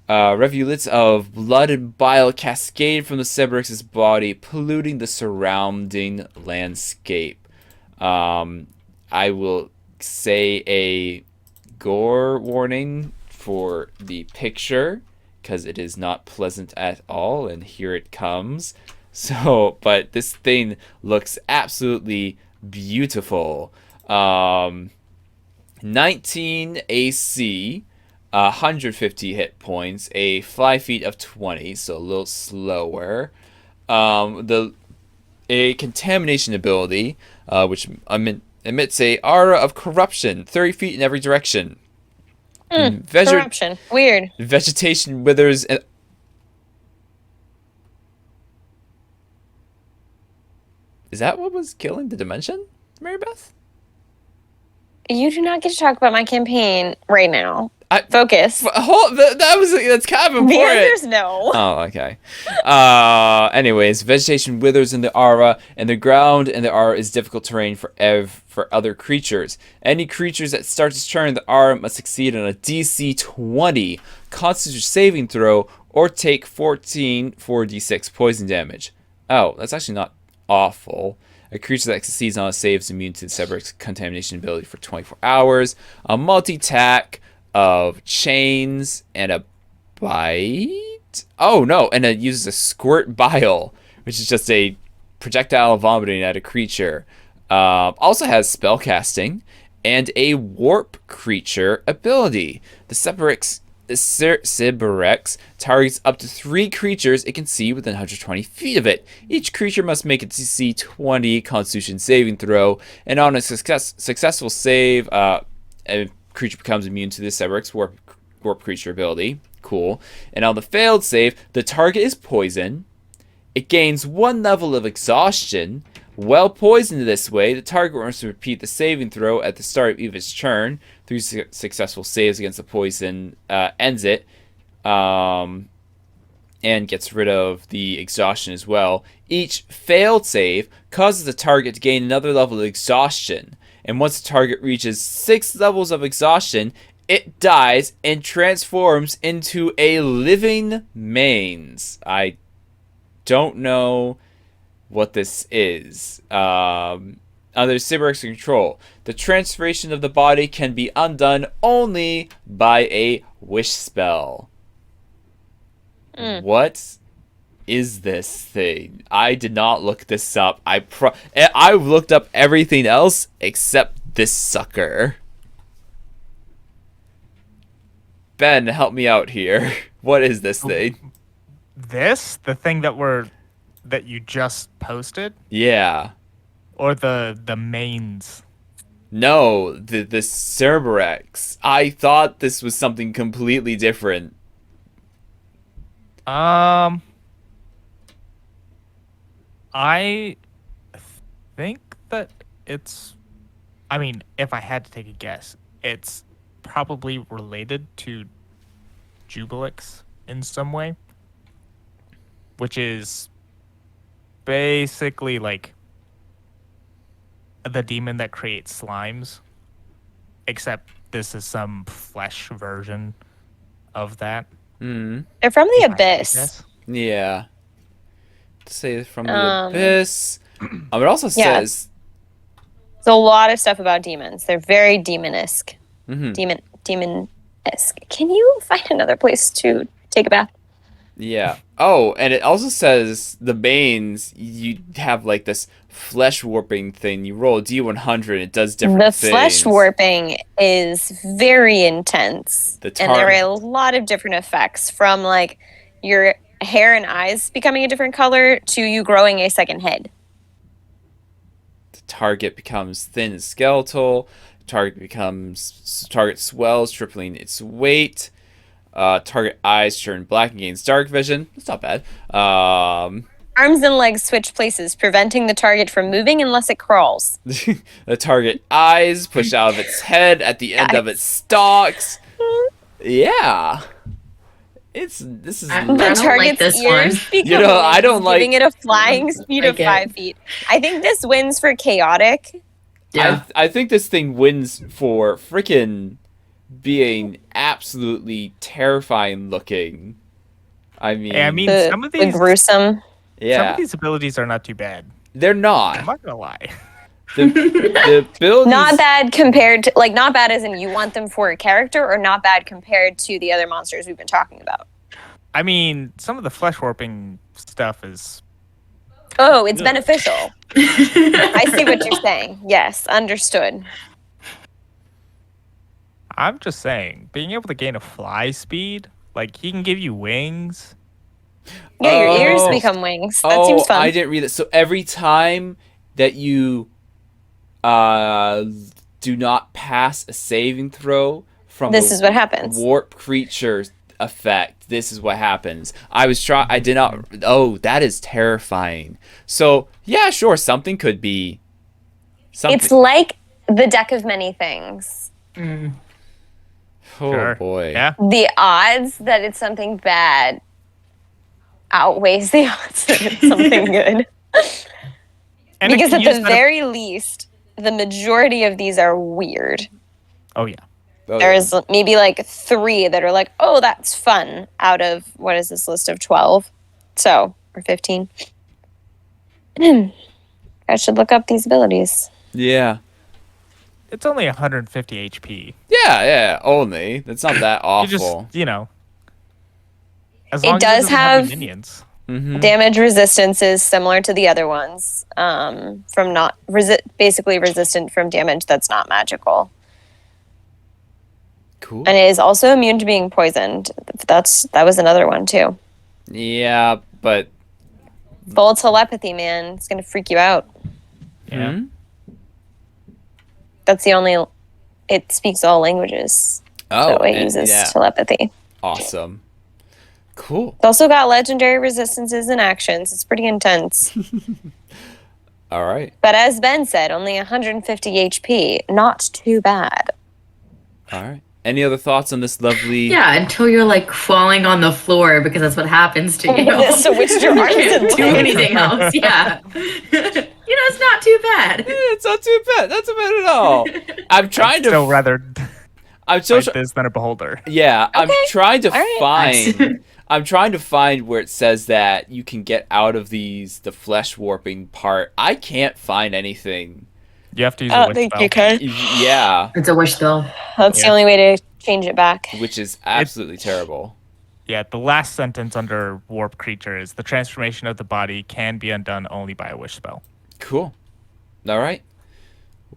Rivulets of blood and bile cascade from the Cerberus's body, polluting the surrounding landscape. I will say a gore warning for the picture, because it is not pleasant at all, and here it comes. So, but this thing looks absolutely beautiful. 19 AC, 150 hit points, a fly feet of 20, so a little slower. A contamination ability, which emits a aura of corruption, 30 feet in every direction. Corruption. Weird. Vegetation withers and is that what was killing the dimension, Marybeth? You do not get to talk about my campaign right now. Focus. That's kind of The important. answer is no. Oh, okay. Anyways, vegetation withers in the aura, and the ground in the aura is difficult terrain for other creatures. Any creatures that start to turn the aura must succeed on a DC 20 Constitution saving throw or take 14 4d6 poison damage. Oh, that's actually not awful. A creature that succeeds on a save is immune to the Cerberus contamination ability for 24 hours. A multi-tack of chains and a bite. Oh no, and it uses a squirt bile, which is just a projectile vomiting at a creature. Also has spellcasting and a warp creature ability. The Cerberus targets up to 3 creatures it can see within 120 feet of it. Each creature must make a DC 20 Constitution saving throw, and on a successful save, a creature becomes immune to the Cerberus warp creature ability. Cool. And on the failed save, the target is poison. It gains 1 level of exhaustion, While poisoned this way, the target must repeat the saving throw at the start of each turn. 3 successful saves against the poison ends it, and gets rid of the exhaustion as well. Each failed save causes the target to gain another level of exhaustion, and once the target reaches 6 levels of exhaustion, it dies and transforms into a living mains. I don't know what this is. Under Cyberx control, the transformation of the body can be undone only by a wish spell. What is this thing? I did not look this up. I looked up everything else except this sucker. Ben, help me out here. What is this thing? The thing that you just posted, Yeah. or the mains? No, the Cerberus. I thought this was something completely different. I think that it's. I mean, if I had to take a guess, it's probably related to Jubilix in some way, which is basically like the demon that creates slimes, except this is some flesh version of that. Hmm. They're from the If I had to abyss. guess. Yeah. Say from the abyss. It also yeah. says. There's a lot of stuff about demons. They're very demon-esque. Mhm. Demon-esque. Can you find another place to take a bath? Yeah. Oh, and it also says the Banes, you have like this flesh warping thing. You roll a D100, it does different The things. flesh warping is very intense. The And there are a lot of different effects, from like your hair and eyes becoming a different color to you growing a second head. The target becomes thin and skeletal. Target swells, tripling its weight. Target eyes turn black and gains dark vision. That's not bad. Arms and legs switch places, preventing the target from moving unless it crawls. The target eyes push out of its head at the end of its stalks. Yeah. This is I The don't target's like this ears one. become You know, I don't like- giving it a flying speed of like it. 5 feet. I think this wins for chaotic. Yeah. I think this thing wins for freaking being absolutely terrifying looking. I mean, Hey, I mean, The, some of the these gruesome. yeah, some of these abilities are not too bad. they're I'm not. not gonna lie. The build Not is, bad compared to, like, not bad as in you want them for a character, or not bad compared to the other monsters we've been talking about. I mean, some of the flesh warping stuff is. Oh, it's Ugh. beneficial. I see what you're saying. Yes, understood. I'm just saying, being able to gain a fly speed, like he can give you wings. Yeah, your ears Oh. become wings. That seems fun. I didn't read it. So every time that you do not pass a saving throw from This the is what happens. warp creature effect, this is what happens. I did not. Oh, that is terrifying. So yeah, sure, something could be. Something. It's like the deck of many things. Mm. Oh Sure. boy. Yeah. The odds that it's something bad outweighs the odds that it's something good. And it Because can at use the that- very least, the majority of these are weird. Oh yeah. Oh, There's maybe like 3 that are like, oh, that's fun, out of, what is this list of 12? So, or 15. I should look up these abilities. yeah. It's only 150 HP. Yeah. Only that's not that You awful. just, as It long as does doesn't have have- any minions. Mhm. Damage resistance is similar to the other ones, from not basically resistant from damage that's not magical, Cool. and it is also immune to being poisoned. That was another one too. Yeah, but Full telepathy, man, it's gonna freak you out. Yeah. Hmm? That's the only. It speaks all languages, Oh, so it and- uses yeah, telepathy. awesome. Cool. It's also got legendary resistances and actions. It's pretty intense. All right. But as Ben said, only 150 HP. Not too bad. All right. Any other thoughts on this lovely? Yeah, until you're like falling on the floor because that's what happens to you. Switched your You arms can't and do legs. anything else. Yeah. It's not too bad. It's not too bad. That's bad at all. I'm trying to. Still rather I'm still. fight this than a beholder. Yeah, I'm Okay. trying to All right. find. I'm trying to find where it says that you can get out of the flesh warping part. I can't find anything. You have to use I a don't witch think spell. you can. Yeah, It's a wish spell. That's the Yeah. only way to change it back. which is absolutely terrible. Yeah, the last sentence under warp creature is the transformation of the body can be undone only by a wish spell. Cool. All right.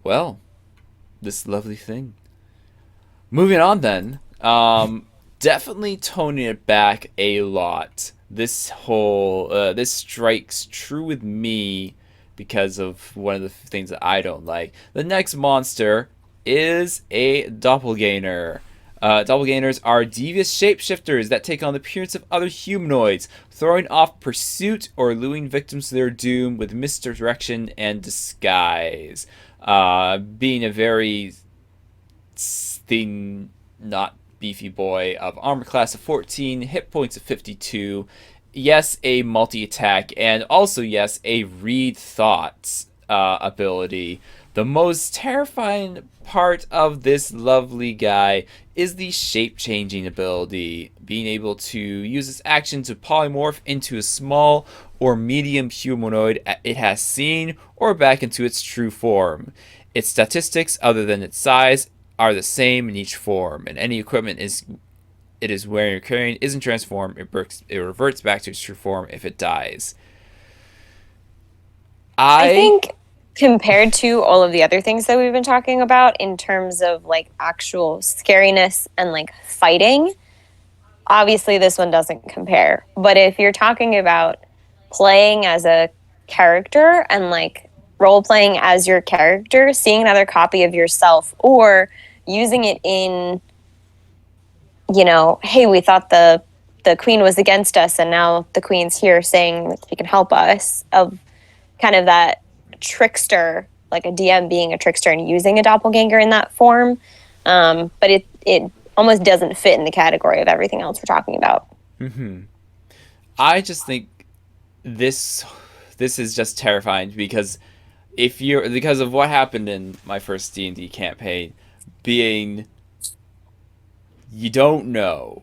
Well, this lovely thing. Moving on then. Definitely toning it back a lot. This strikes true with me because of one of the things that I don't like. The next monster is a doppelganger. Doppelgangers are devious shapeshifters that take on the appearance of other humanoids, throwing off pursuit or luring victims to their doom with misdirection and disguise. Being a very thin, not beefy boy of armor class of 14, hit points of 52, yes, a multi-attack, and also, yes, a read thoughts ability. The most terrifying part of this lovely guy is the shape-changing ability, being able to use its action to polymorph into a small or medium humanoid it has seen or back into its true form. Its statistics, other than its size, are the same in each form, and any equipment it is wearing or carrying isn't transformed. It reverts back to its true form if it dies. I think compared to all of the other things that we've been talking about in terms of like actual scariness and like fighting, obviously this one doesn't compare. But if you're talking about playing as a character and like role playing as your character, seeing another copy of yourself or using it in, hey, we thought the queen was against us and now the queen's here saying that she can help us, of kind of that trickster, like a DM being a trickster and using a doppelganger in that form. But it almost doesn't fit in the category of everything else we're talking about. Mm-hmm. I just think this is just terrifying because because of what happened in my first D&D campaign, being you don't know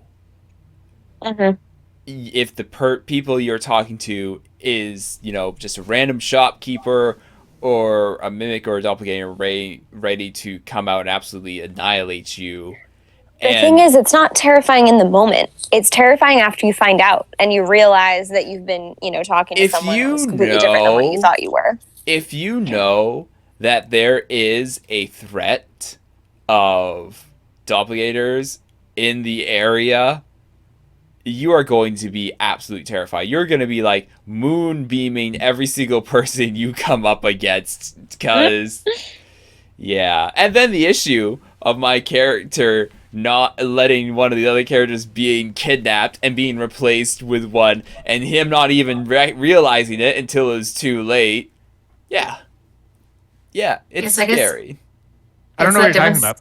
if the people you're talking to is just a random shopkeeper or a mimic or a doppelganger ready to come out and absolutely annihilate you. The thing is, it's not terrifying in the moment. It's terrifying after you find out and you realize that you've been, talking to someone who's completely different than what you thought you were. If you know that there is a threat of doppelgangers in the area, you are going to be absolutely terrified. You're going to be like moonbeaming every single person you come up against because, yeah. And then the issue of my character not letting one of the other characters being kidnapped and being replaced with one, and him not even realizing it until it was too late. Yeah, it's scary. I don't know what you're talking about.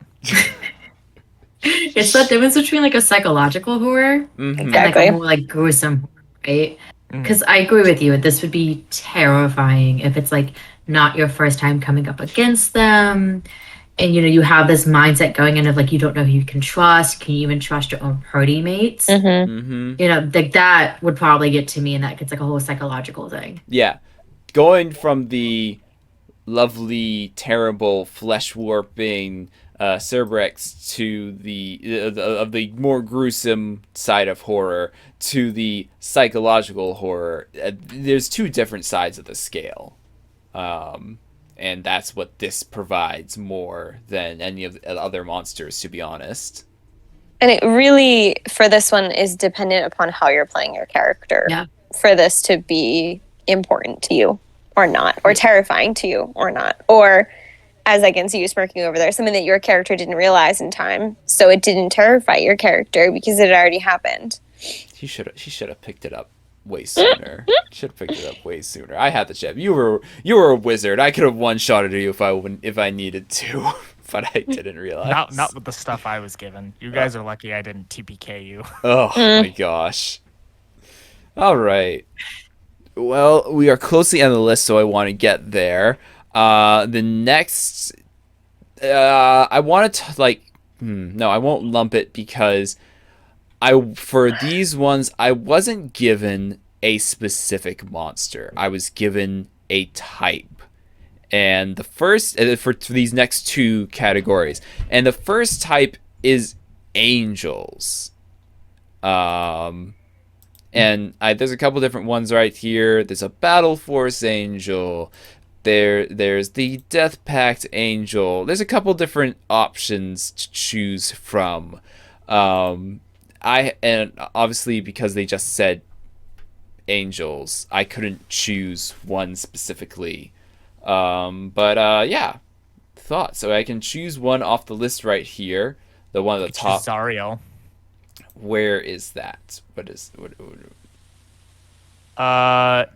It's that difference between like a psychological horror and like a more like gruesome horror, right? Because I agree with you. This would be terrifying if it's like not your first time coming up against them. And, you have this mindset going in of like, you don't know who you can trust. Can you even trust your own party mates? Like that would probably get to me, and that gets like a whole psychological thing. Yeah. Going from the lovely, terrible, flesh-warping Cerberus to the more gruesome side of horror to the psychological horror, there's two different sides of the scale. And that's what this provides more than any of the other monsters, to be honest. And it really, for this one, is dependent upon how you're playing your character. Yeah. For this to be important to you or not, or terrifying to you or not. Or, as I can see you smirking over there, something that your character didn't realize in time. So it didn't terrify your character because it had already happened. She should have picked it up. way sooner. Should have picked it up way sooner. I had the chip. You were a wizard. I could have one-shotted you if I needed to, but I didn't realize. Not with the stuff I was given. You guys are lucky I didn't TPK you. Oh my gosh. All right. Well, we are closely on the list, so I want to get there. The next, I want to no, I won't lump it because for these ones I wasn't given a specific monster. I was given a type, and the first for these next two categories, and the first type is angels. And there's a couple different ones right here. There's a Battle Force Angel. There's the Death Pact Angel. There's a couple different options to choose from. And obviously because they just said angels, I couldn't choose one specifically. Yeah, thought so. I can choose one off the list right here. The one at the top. Zariel. Where is that? What?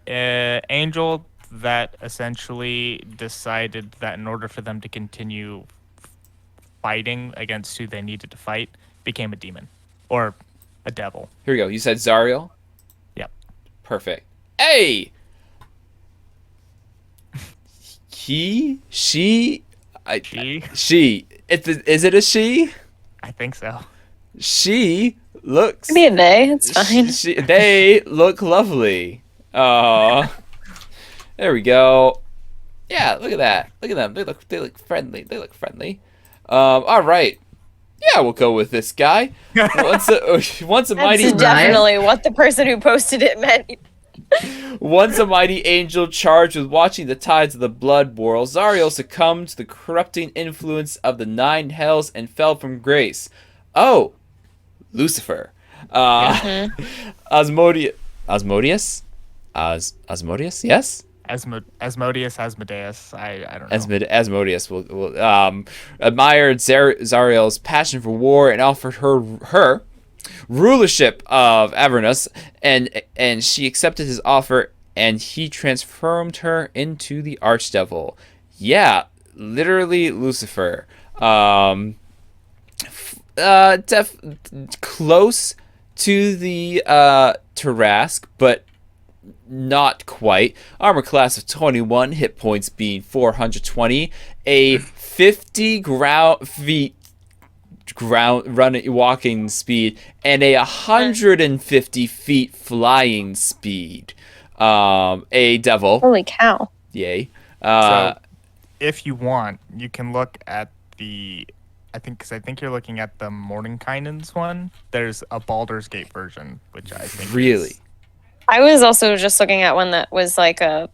Angel that essentially decided that in order for them to continue fighting against who they needed to fight, became a demon or a devil. Here we go. You said Zariel? Yep. Perfect. Hey! She? She? Is it a she? I think so. She looks... Could be a they. It's fine. They look lovely. There we go. Yeah, look at that. Look at them. They look friendly. All right. Yeah, we'll go with this guy. Once a mighty... That's definitely what the person who posted it meant. Once a mighty angel charged with watching the tides of the blood boil, Zariel succumbed to the corrupting influence of the 9 hells and fell from grace. Oh, Lucifer. Asmodeus? Asmodeus? Yes? Asmodeus, Asmodeus. I don't know. Asmodeus will admired Zariel's passion for war and offered her rulership of Avernus, and she accepted his offer, and he transformed her into the Archdevil. Yeah, literally Lucifer. Close to the Tarask, but not quite. Armor class of 21, hit points being 420, a 50 feet walking speed, and a 150 feet flying speed. A devil. Holy cow. Yay. So, if you want, you can look at the... I think you're looking at the Mordenkainen's one. There's a Baldur's Gate version, which I think really. I was also just looking at one that was like the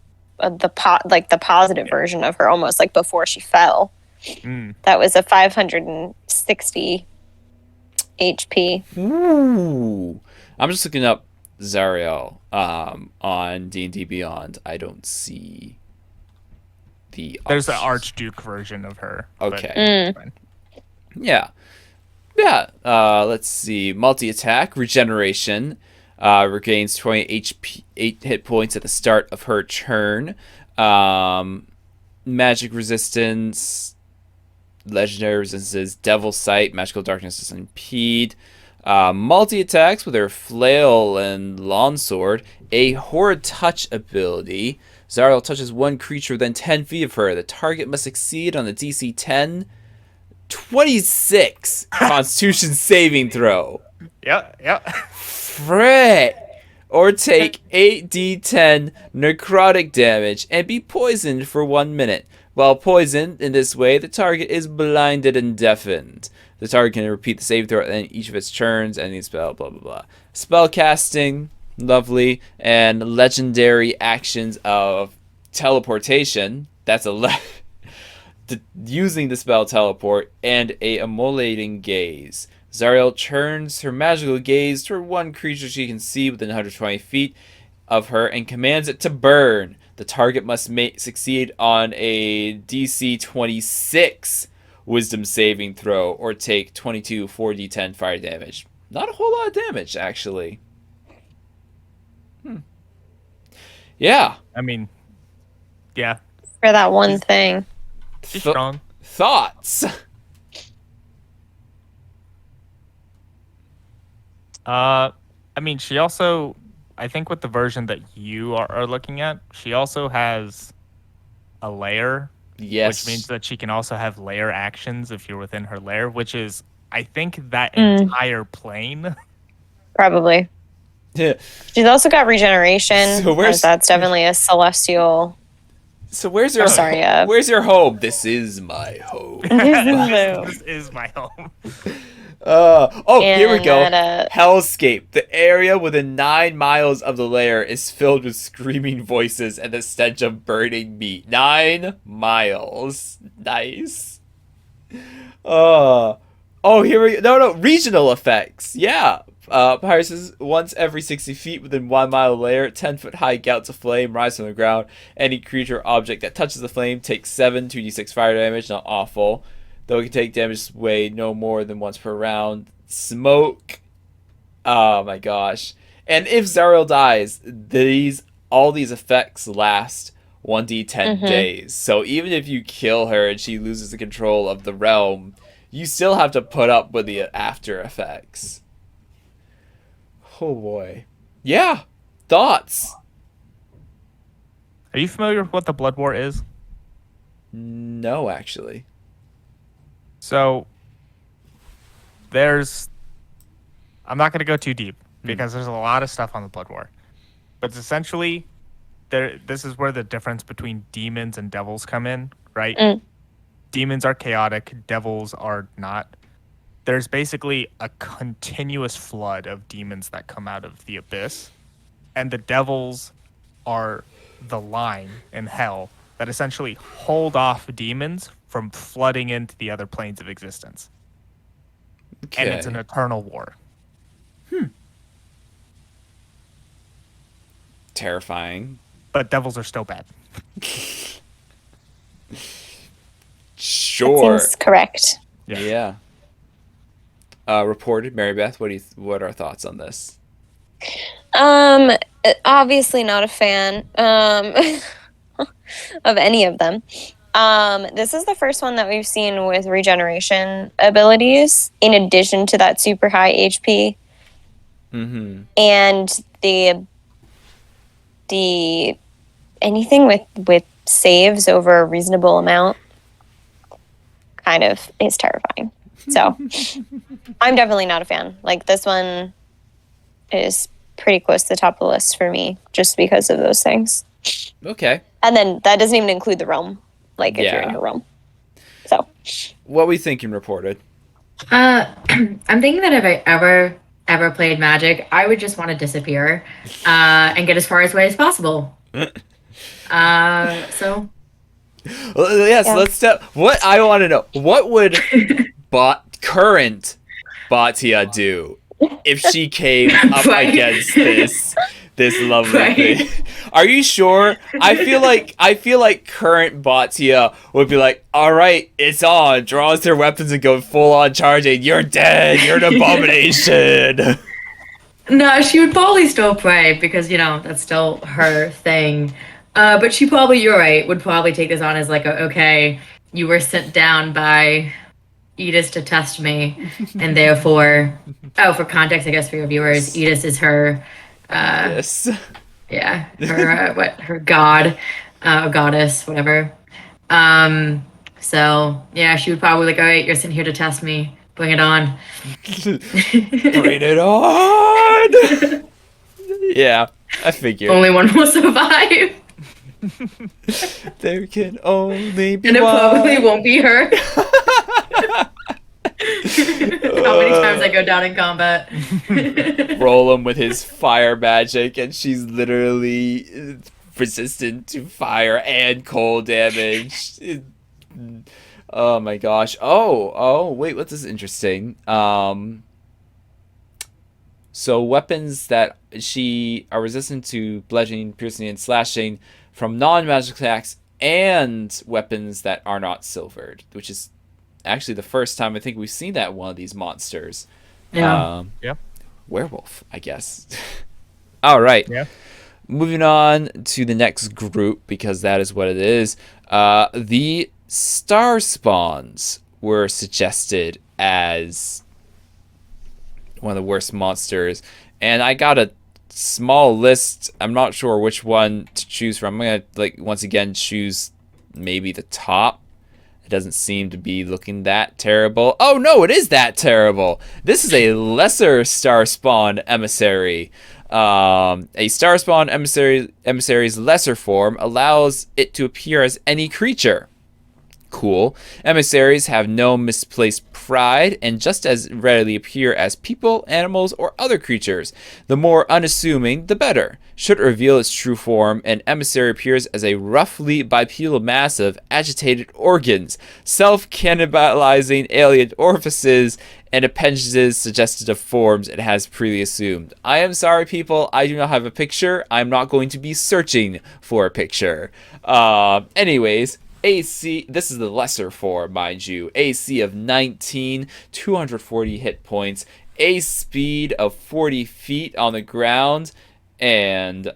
positive version of her, almost like before she fell. That was a 560 HP. Ooh. I'm just looking up Zariel on D&D Beyond. I don't see the There's the Archduke version of her. Okay. Yeah. Let's see. Multi-attack, regeneration, regains 20 HP, 8 hit points at the start of her turn. Magic resistance, legendary resistances, devil sight, magical darkness doesn't impede. Multi-attacks with her flail and longsword, a horrid touch ability. Zariel touches one creature within 10 feet of her. The target must succeed on the DC 10 26 Constitution saving throw. Yeah. Frick! Or take 8d10 necrotic damage and be poisoned for 1 minute. While poisoned in this way, the target is blinded and deafened. The target can repeat the save throw in each of its turns, and the spell, blah blah blah. Spell casting, lovely, and legendary actions of teleportation. That's using the spell teleport, and a immolating gaze. Zariel turns her magical gaze toward one creature she can see within 120 feet of her and commands it to burn. The target must succeed on a DC 26 wisdom saving throw or take 22 4d10 fire damage. Not a whole lot of damage, actually. Yeah. I mean, yeah, For that one thing. she's Th- strong. Thoughts? I mean, she also, I think with the version that you are looking at, she also has a lair, Yes. which means that she can also have lair actions if you're within her lair, which is, I think, that entire plane. Probably. Yeah. She's also got regeneration. So where's- that's definitely a celestial. So where's your sorry, where's your home? This is my home. This is my home. Here we And go. that, Hellscape. The area within 9 miles of the lair is filled with screaming voices and the stench of burning meat. 9 miles. Nice. Here we go. No, regional effects. Yeah. Pirates is once every 60 feet within 1 mile layer, 10-foot high gouts of flame rise from the ground. Any creature or object that touches the flame takes 7 2d6 fire damage. Not awful. Though it can take damage way no more than once per round. Smoke. Oh my gosh. And if Zariel dies, all these effects last 1d10 days. So even if you kill her and she loses the control of the realm, you still have to put up with the after effects. Oh boy. Yeah. Thoughts? Are you familiar with what the Blood War is? No, actually. So, I'm not going to go too deep because there's a lot of stuff on the Blood War. But essentially, this is where the difference between demons and devils come in, right? Demons are chaotic, devils are not. There's basically a continuous flood of demons that come out of the abyss. And the devils are the line in hell that essentially hold off demons from flooding into the other planes of existence. Okay. And it's an eternal war. Terrifying. But devils are still bad. Sure. seems correct. Yeah. Reported. Marybeth, what are our thoughts on this? Obviously not a fan of any of them. This is the first one that we've seen with regeneration abilities, in addition to that super high HP. Mm-hmm. And the anything with saves over a reasonable amount kind of is terrifying. So I'm definitely not a fan. Like, this one is pretty close to the top of the list for me just because of those things. Okay. And then that doesn't even include the realm, like if you're Yeah. in her realm. So What are we thinking, Reported? I'm thinking that if I ever played Magic, I would just want to disappear and get as far away as possible. So Well, yes, Yeah. let's step. What I want to know, what would current Batia do if she came up Right. against this lovely Right. thing? Are you sure? I feel like current Batia would be like, all right, it's on. Draws their weapons and go full on charging. You're dead. You're an abomination. no, she would probably still pray because that's still her thing. But she probably, you're right, would probably take this on as like, okay, you were sent down by Edis to test me, and therefore, for context, I guess for your viewers, Edis is her, Yes. yeah, her her god, goddess, whatever. So yeah, she would probably like, all right, you're sent here to test me, bring it on. Bring it on. Yeah, I figured. Only one will survive, There can only be and it one. probably won't be her. How many times I go down in combat? Roll him with his fire magic, and she's literally resistant to fire and cold damage. Oh my gosh. Oh, wait, what's this interesting? So weapons that she are resistant to bludgeoning, piercing, and slashing from non-magic attacks, and weapons that are not silvered, which is actually the first time I think we've seen that in one of these monsters. Yeah. Yeah. Werewolf, I guess. All right. Yeah. Moving on to the next group, because that is what it is. The star spawns were suggested as one of the worst monsters, and I got a small list. I'm not sure which one to choose from. I'm gonna once again choose maybe the top. It doesn't seem to be looking that terrible. Oh no, it is that terrible. This is a lesser star spawn emissary. A star spawn emissary's lesser form allows it to appear as any creature. Cool. Emissaries have no misplaced pride and just as readily appear as people, animals, or other creatures. The more unassuming, the better. Should it reveal its true form, an emissary appears as a roughly bipedal mass of agitated organs, self-cannibalizing alien orifices, and appendages suggested of forms it has previously assumed. I am sorry, people. I do not have a picture. I'm not going to be searching for a picture. Anyways, AC, this is the lesser form, mind you. AC of 19, 240 hit points, a speed of 40 feet on the ground, and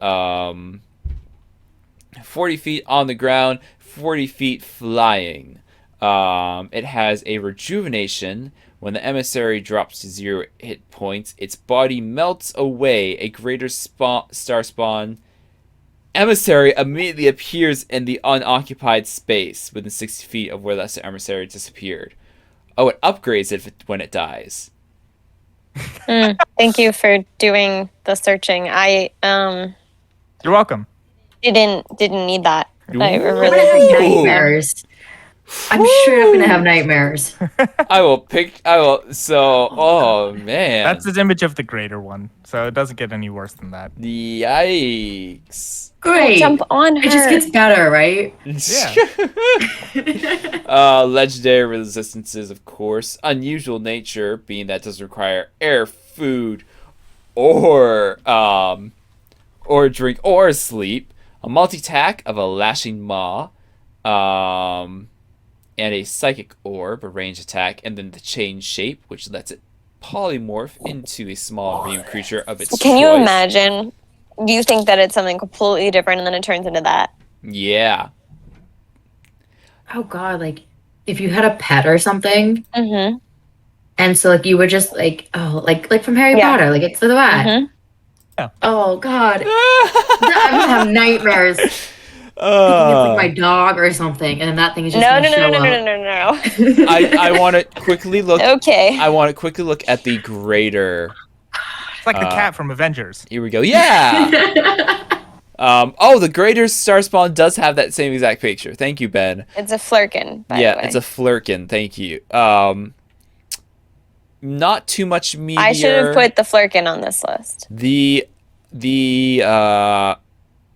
40 feet on the ground, 40 feet flying. It has a rejuvenation. When the emissary drops to 0 hit points, its body melts away. A greater star spawn emissary immediately appears in the unoccupied space within 60 feet of where the lesser emissary disappeared. Oh, it upgrades it when it dies. Thank you for doing the searching. I You're welcome. didn't need that. I I'm gonna really have nightmares. I'm straight up gonna have nightmares. Oh man. That's the image of the greater one, so it doesn't get any worse than that. Yikes. Great. jump on her. It just gets better, right? Yeah. Legendary resistances, of course. Unusual nature, being that it doesn't require air, food, or drink, or sleep. A multi-tack of a lashing maw, and a psychic orb, a ranged attack, and then the chain shape, which lets it polymorph into a small medium creature of its Can choice. you imagine? Do you think that it's something completely different and then it turns into that? Yeah. Oh god, like if you had a pet or something, Mm-hmm. and so like you were just like from Harry Yeah. Potter, like it's the rat. Mm-hmm. Oh god, I would have nightmares. It's like my dog or something, and then that thing is just No. gonna show up. I want to quickly look. Okay. I want to quickly look at the greater. It's like the cat from Avengers. Here we go. Yeah. The greater star spawn does have that same exact picture. Thank you, Ben. It's a flirkin, by the way. It's a flirkin. Thank you. Not too much meteor. I should have put the flirkin on this list. The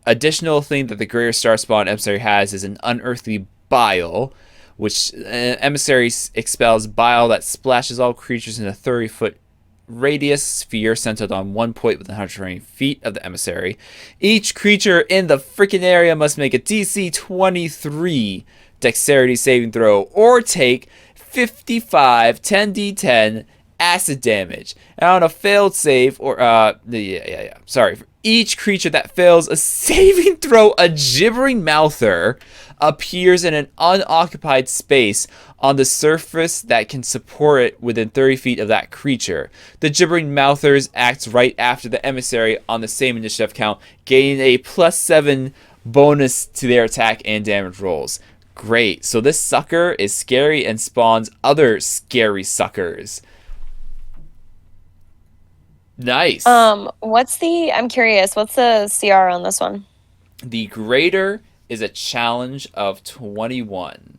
additional thing that the greater star spawn emissary has is an unearthly bile, which emissary expels bile that splashes all creatures in a 30-foot radius sphere centered on one point within 120 feet of the emissary. Each creature in the freaking area must make a DC 23 dexterity saving throw or take 55 10d10 acid damage. And on a failed save, or sorry, for each creature that fails a saving throw, a gibbering mouther appears in an unoccupied space on the surface that can support it within 30 feet of that creature. The gibbering mouthers acts right after the emissary on the same initiative count, gaining a +7 bonus to their attack and damage rolls. Great. So this sucker is scary and spawns other scary suckers. Nice. I'm curious, what's the CR on this one? The greater is a challenge of 21.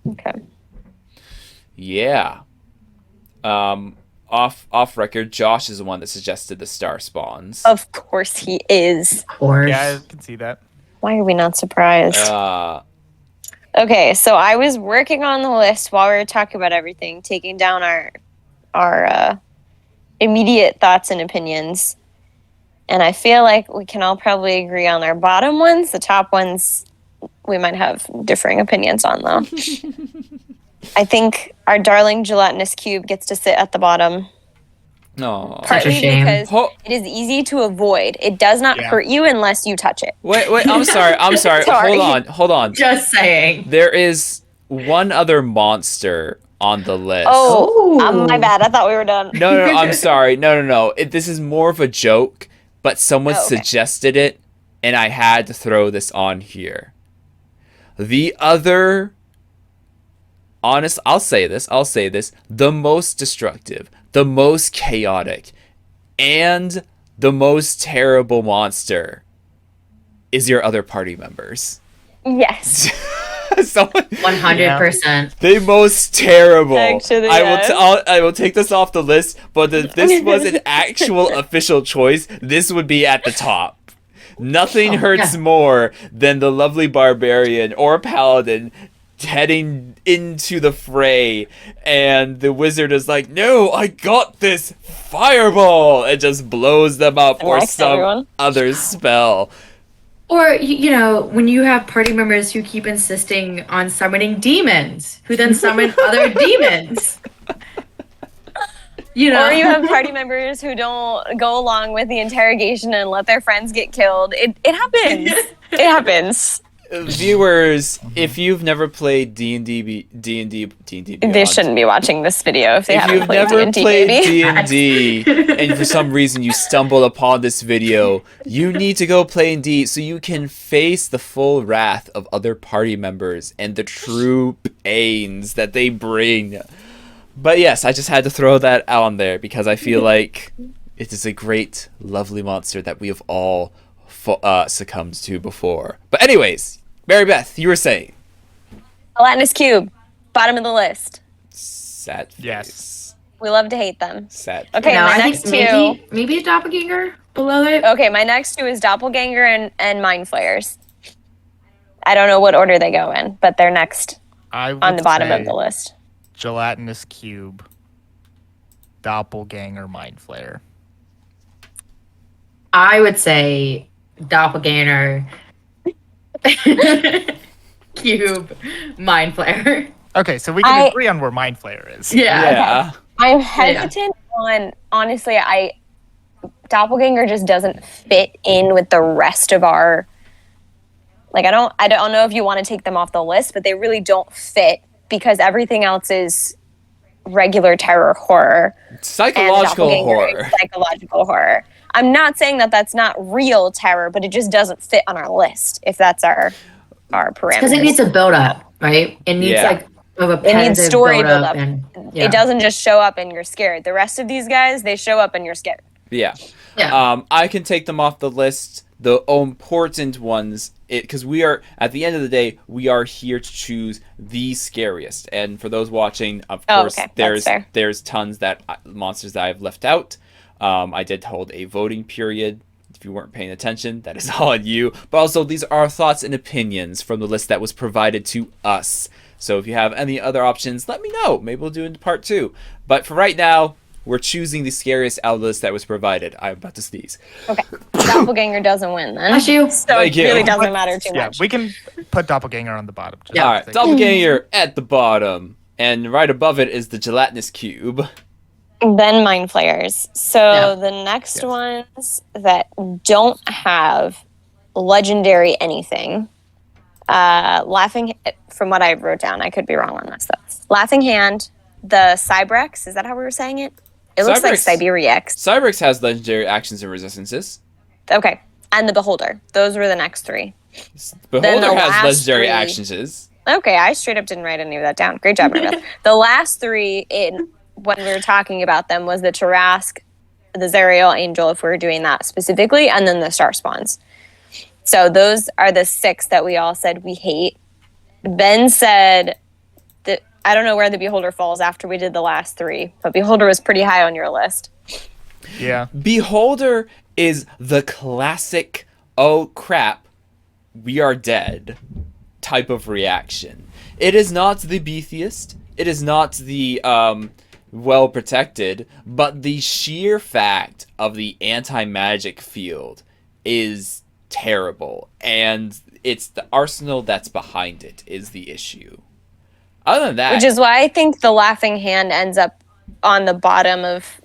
Okay. Yeah. Off record, Josh is the one that suggested the star spawns. Of course he is. Of course. Yeah, I can see that. Why are we not surprised? Okay, so I was working on the list while we were talking about everything, taking down our immediate thoughts and opinions. And I feel like we can all probably agree on our bottom ones. The top ones we might have differing opinions on, though. I think our darling gelatinous cube gets to sit at the bottom. No. Such a Partly shame. because Ho- it is easy to avoid. It does not Yeah. hurt you unless you touch it. Wait, I'm sorry. Sorry. Hold on. Just saying. There is one other monster on the list. Oh, Ooh. my bad. I thought we were done. No, I'm sorry. No. This is more of a joke, but someone Oh, okay. suggested it, and I had to throw this on here. The other, I'll say this, the most destructive, the most chaotic, and the most terrible monster is your other party members. Yes. Someone, 100%. the most terrible. Actually, I will take this off the list, but if this was an actual official choice, this would be at the top. Nothing hurts yeah. more than the lovely barbarian or paladin heading into the fray, and the wizard is like, "No, I got this fireball!" and just blows them up or Next, some everyone. other spell. Or, you know, when you have party members who keep insisting on summoning demons, who then summon other demons. You know? Or you have party members who don't go along with the interrogation and let their friends get killed. It happens. It happens. Viewers, if you've never played D&D They Beyond, shouldn't be watching this video if they if haven't you've played never D&D, played baby. D&D and for some reason you stumbled upon this video, you need to go play D so you can face the full wrath of other party members and the true pains that they bring. But yes, I just had to throw that on there because I feel like it is a great, lovely monster that we have all succumbed to before. But anyways, Marybeth, you were saying. Latinus Cube, bottom of the list. Sad face. Yes. We love to hate them. Sad Okay, No, my I next think two. maybe a doppelganger below it. Okay, my next two is Doppelganger and Mind Flayers. I don't know what order they go in, but they're next I would on the bottom say of the list. Gelatinous Cube, Doppelganger, Mind Flayer. I would say doppelganger, cube, mind flare. Okay, so we can agree on where Mind Flayer is. Yeah. I'm hesitant on, honestly, Doppelganger just doesn't fit in with the rest of our, like, I don't know if you want to take them off the list, but they really don't fit because everything else is regular terror horror. Psychological and Doppelganger horror. is psychological horror. I'm not saying that that's not real terror, but it just doesn't fit on our list if that's our parameters. Because it needs a build up, right? It needs Yeah. like a It repetitive needs story build build up. up. And, yeah. It doesn't just show up and you're scared. The rest of these guys, they show up and you're scared. Yeah. Yeah. I can take them off the list. The important ones, because we are, at the end of the day, we are here to choose the scariest. And for those watching, of course, okay. That's fair. there's tons that monsters that I've left out. I did hold a voting period. If you weren't paying attention, that is all on you. But also, these are our thoughts and opinions from the list that was provided to us. So if you have any other options, let me know. Maybe we'll do it in part 2. But for right now, we're choosing the scariest out of the list that was provided. I'm about to sneeze. Okay. Doppelganger doesn't win then. Bless you. So Thank it you. really doesn't matter too Yeah, much. we can put Doppelganger on the bottom. Just Yeah. All right, Doppelganger at the bottom. And right above it is the gelatinous cube. Then Mind Flayers. So Yeah. the next Yes. ones that don't have legendary anything, Laughing, from what I wrote down, I could be wrong on this though. Laughing Hand, the Cybrex, is that how we were saying it? It looks like Cybrex. Cyberiex. Cybrex has legendary actions and resistances. Okay. And the Beholder. Those were the next three. Beholder the has last legendary three- actions. Okay, I straight up didn't write any of that down. Great job, Marybeth. The last three, when we were talking about them, was the Tarask, the Zariel Angel, if we were doing that specifically, and then the Star Spawns. So those are the 6 that we all said we hate. Ben said that I don't know where the Beholder falls after we did the last 3, but Beholder was pretty high on your list. Yeah. Beholder is the classic, oh crap, we are dead type of reaction. It is not the beefiest. It is not the well protected, but the sheer fact of the anti-magic field is terrible, and it's the arsenal that's behind it is the issue. Other than that, Which is why I think the Laughing Hand ends up on the bottom of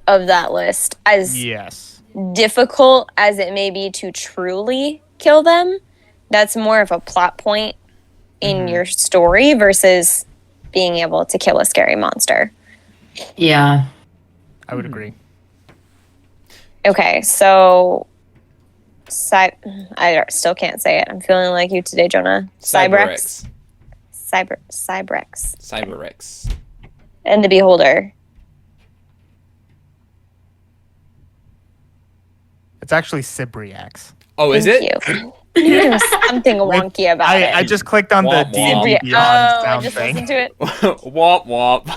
of that list, as Yes. difficult as it may be to truly kill them, that's more of a plot point in your story versus being able to kill a scary monster. Yeah. I would agree. Okay, so I still can't say it. I'm feeling like you today, Jonah. Cybrex. Cyberrex. And the Beholder. It's actually Cybriax. Oh, is Thank it? you. I knew there was something wonky about it. I just clicked on the Womp womp. D&D Oh, Beyond I sound just thing. listened to it. Womp womp.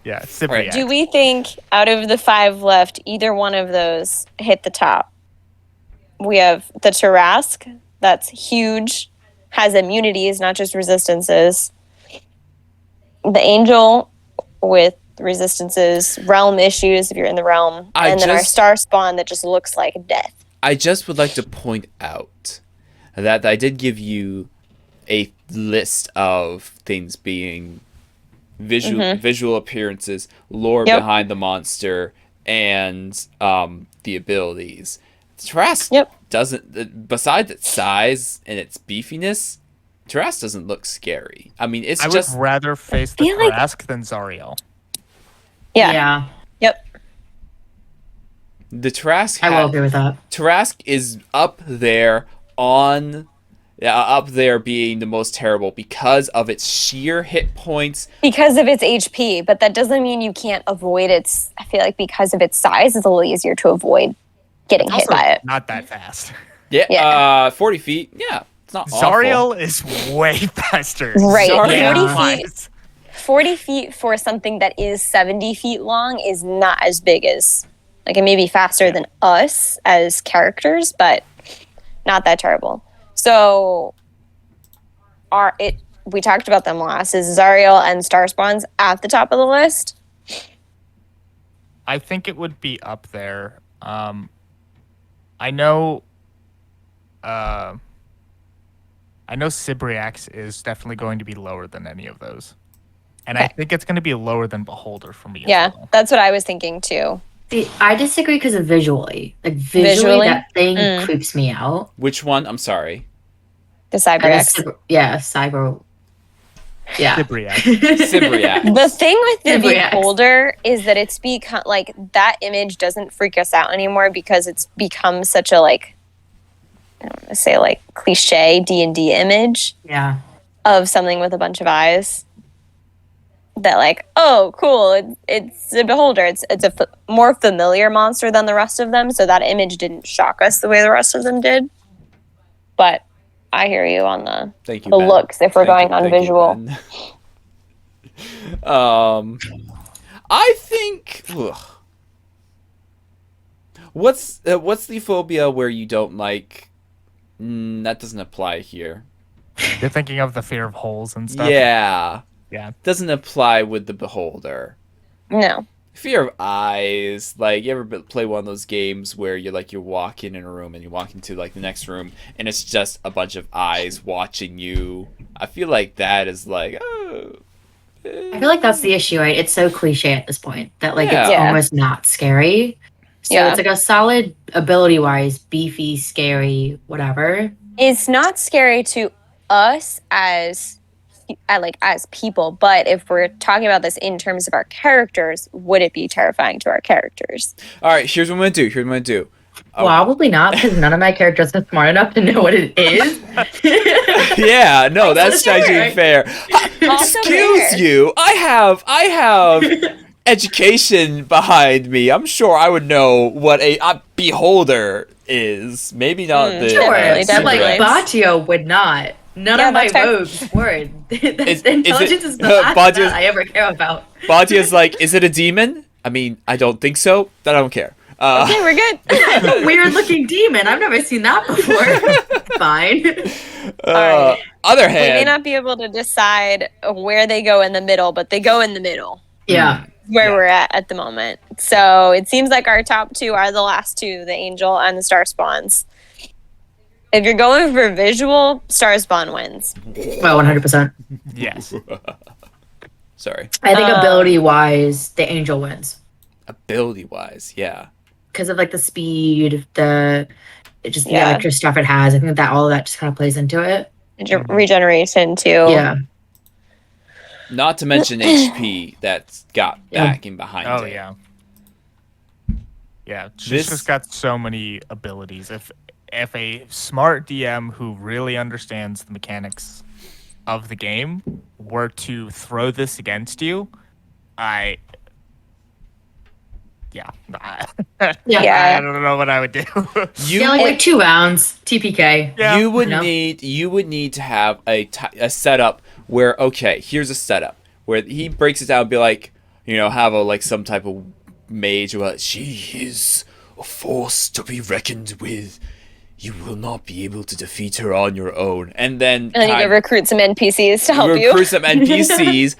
Yeah, Cybriax. Do we think out of the 5 left, either one of those hit the top? We have the Tarask, that's huge, has immunities, not just resistances. The Angel with resistances, realm issues if you're in the realm, and then our Star Spawn that just looks like death. I just would like to point out that I did give you a list of things being visual appearances, lore behind the monster, and the abilities. Tarask doesn't, besides its size and its beefiness, Tarask doesn't look scary. I mean, I would rather face the Tarask than Zariel. Yeah. Yep. The Tarask. I will agree with that. Tarask is up there being the most terrible because of its sheer hit points. Because of its HP, but that doesn't mean you can't avoid its. I feel like because of its size, it's a little easier to avoid getting hit by it. Not that fast. Yeah. 40 feet. Yeah. It's not Zariel awful. is way faster. Right. Zariel. 40 feet. 40 feet for something that is 70 feet long is not as big as, like, it may be faster than us as characters, but not that terrible. So, we talked about them last. Is Zariel and Starspawns at the top of the list? I think it would be up there. I know Cybriax is definitely going to be lower than any of those. And I think it's going to be lower than Beholder for me. Yeah, as well. that's what I was thinking too. See, I disagree because of visually. Like, visually, that thing creeps me out. Which one? I'm sorry. The Cybriax. Cyber. Yeah. Cybriax. The thing with the Cybriax. Beholder is that it's become, like, that image doesn't freak us out anymore because it's become such a, like, I don't want to say, like, cliche D&D image Yeah. of something with a bunch of eyes. That, like, oh, cool, it's a Beholder. It's a more familiar monster than the rest of them, so that image didn't shock us the way the rest of them did. But I hear you on the Thank you, the Ben. looks if we're Thank going you, on thank you, visual. Ben. I think. What's the phobia where you don't like? That doesn't apply here. You're thinking of the fear of holes and stuff? Yeah. Yeah. Doesn't apply with the Beholder. No. Fear of eyes. Like, you ever play one of those games where you're walking in a room and you walk into, like, the next room and it's just a bunch of eyes watching you? I feel like that is like, oh. I feel like that's the issue, right? It's so cliche at this point that, like, it's Yeah. almost not scary. So Yeah. it's like a solid ability-wise, beefy, scary, whatever. It's not scary to us as people, but if we're talking about this in terms of our characters, would it be terrifying to our characters? All right, here's what I'm going to do. Probably not, because none of my characters are smart enough to know what it is. Yeah, no, that's fair. actually fair. Also Excuse fair. you. I have education behind me. I'm sure I would know what a beholder is. Maybe not the Sure, Definitely. like Batio would not. None Yeah, of my that's fair. rogues would. Is Intelligence it- is the last Batia's- that I ever care about. Batia's like, is it a demon? I mean, I don't think so. Then I don't care. Okay, we're good. Weird looking demon. I've never seen that before. Fine. Alright. Other We may hand, not be able to decide where they go in the middle, but they go in the middle. Yeah. Where we're at the moment. So it seems like our top 2 are the last 2, the Angel and the Star Spawns. If you're going for visual, Star Spawn wins. Well, 100%. Yes. sorry. I think ability wise, the angel wins. Ability-wise, yeah. Because of like the speed, the Yeah. extra stuff it has. I think that all of that just kind of plays into it. Regeneration too. Yeah. Not to mention HP that's got Yeah. backing behind Oh it. yeah. Yeah, she's This- just got so many abilities. If a smart DM who really understands the mechanics of the game were to throw this against you, I Yeah. I don't know what I would do. You Yeah, would, like 2 rounds, TPK. Yeah. you would No. need to have a setup where, okay, here's a setup where he breaks it down and be like, have some type of mage who she is a force to be reckoned with. You will not be able to defeat her on your own. And then And then you can recruit some NPCs to help you. recruit some NPCs,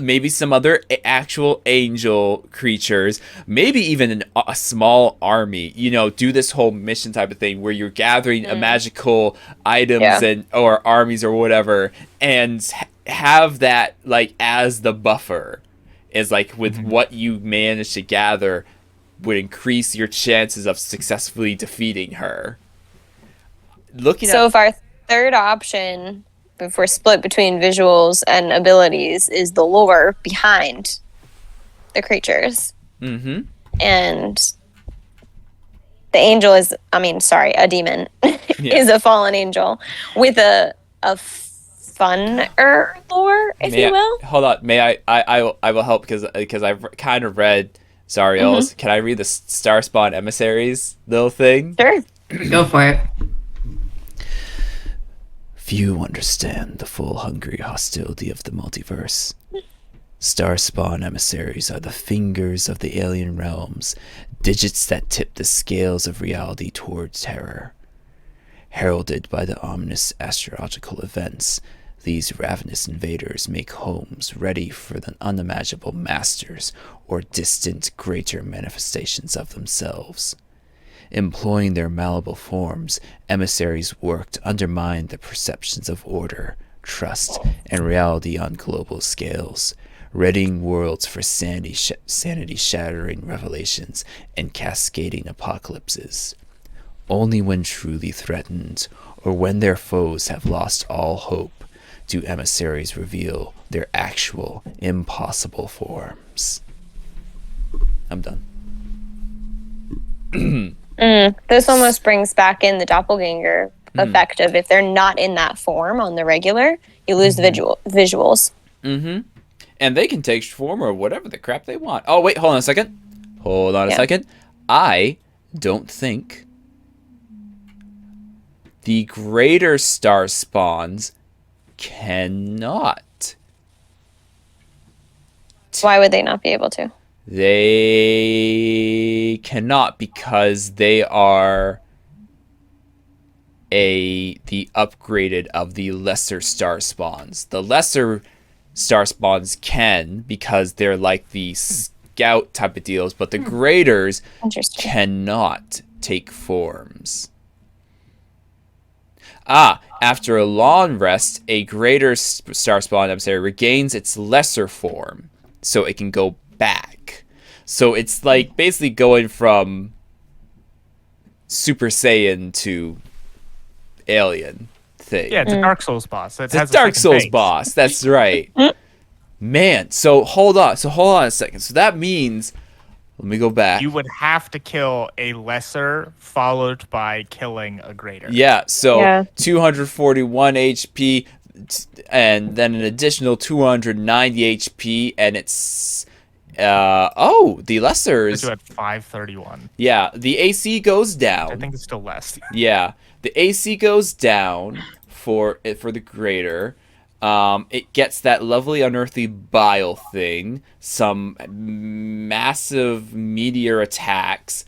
maybe some other actual angel creatures, maybe even a small army. Do this whole mission type of thing where you're gathering magical items or armies or whatever, and have that as the buffer. Is with what you manage to gather would increase your chances of successfully defeating her. So if our third option, if we're split between visuals and abilities, is the lore behind the creatures. Mm-hmm. And the angel is, a demon is a fallen angel with a funner lore, if you will. Hold on. May I will help because I've kind of read Zariel's. Can I read the Starspawn Emissaries little thing? Sure. Go for it. Few understand the full hungry hostility of the multiverse. Starspawn emissaries are the fingers of the alien realms, digits that tip the scales of reality toward terror. Heralded by the ominous astrological events, these ravenous invaders make homes ready for the unimaginable masters or distant greater manifestations of themselves. Employing their malleable forms, emissaries work to undermine the perceptions of order, trust, and reality on global scales, readying worlds for sanity-shattering revelations and cascading apocalypses. Only when truly threatened, or when their foes have lost all hope, do emissaries reveal their actual, impossible forms. I'm done. This almost brings back in the doppelganger effect of if they're not in that form on the regular, you lose the visuals. Mm-hmm. And they can take form or whatever the crap they want. Oh, wait, hold on a second. A second. I don't think the greater star spawns cannot. Why would they not be able to? They cannot because they are the upgraded of the lesser star spawns. The lesser star spawns can because they're like the scout type of deals, but the graders cannot take forms. After a long rest, a greater star spawn emissary regains its lesser form, so it can go back. So it's like basically going from Super Saiyan to Alien thing. Yeah, it's a Dark Souls boss. It's a Dark Souls boss. That's right. Man, so hold on a second. So that means, let me go back. You would have to kill a lesser followed by killing a greater. Yeah, so 241 HP and then an additional 290 HP, and it's the lessers. You at 531. Yeah, the AC goes down. I think it's still less. Yeah, the AC goes down for the greater. It gets that lovely unearthly bile thing. Some massive meteor attacks.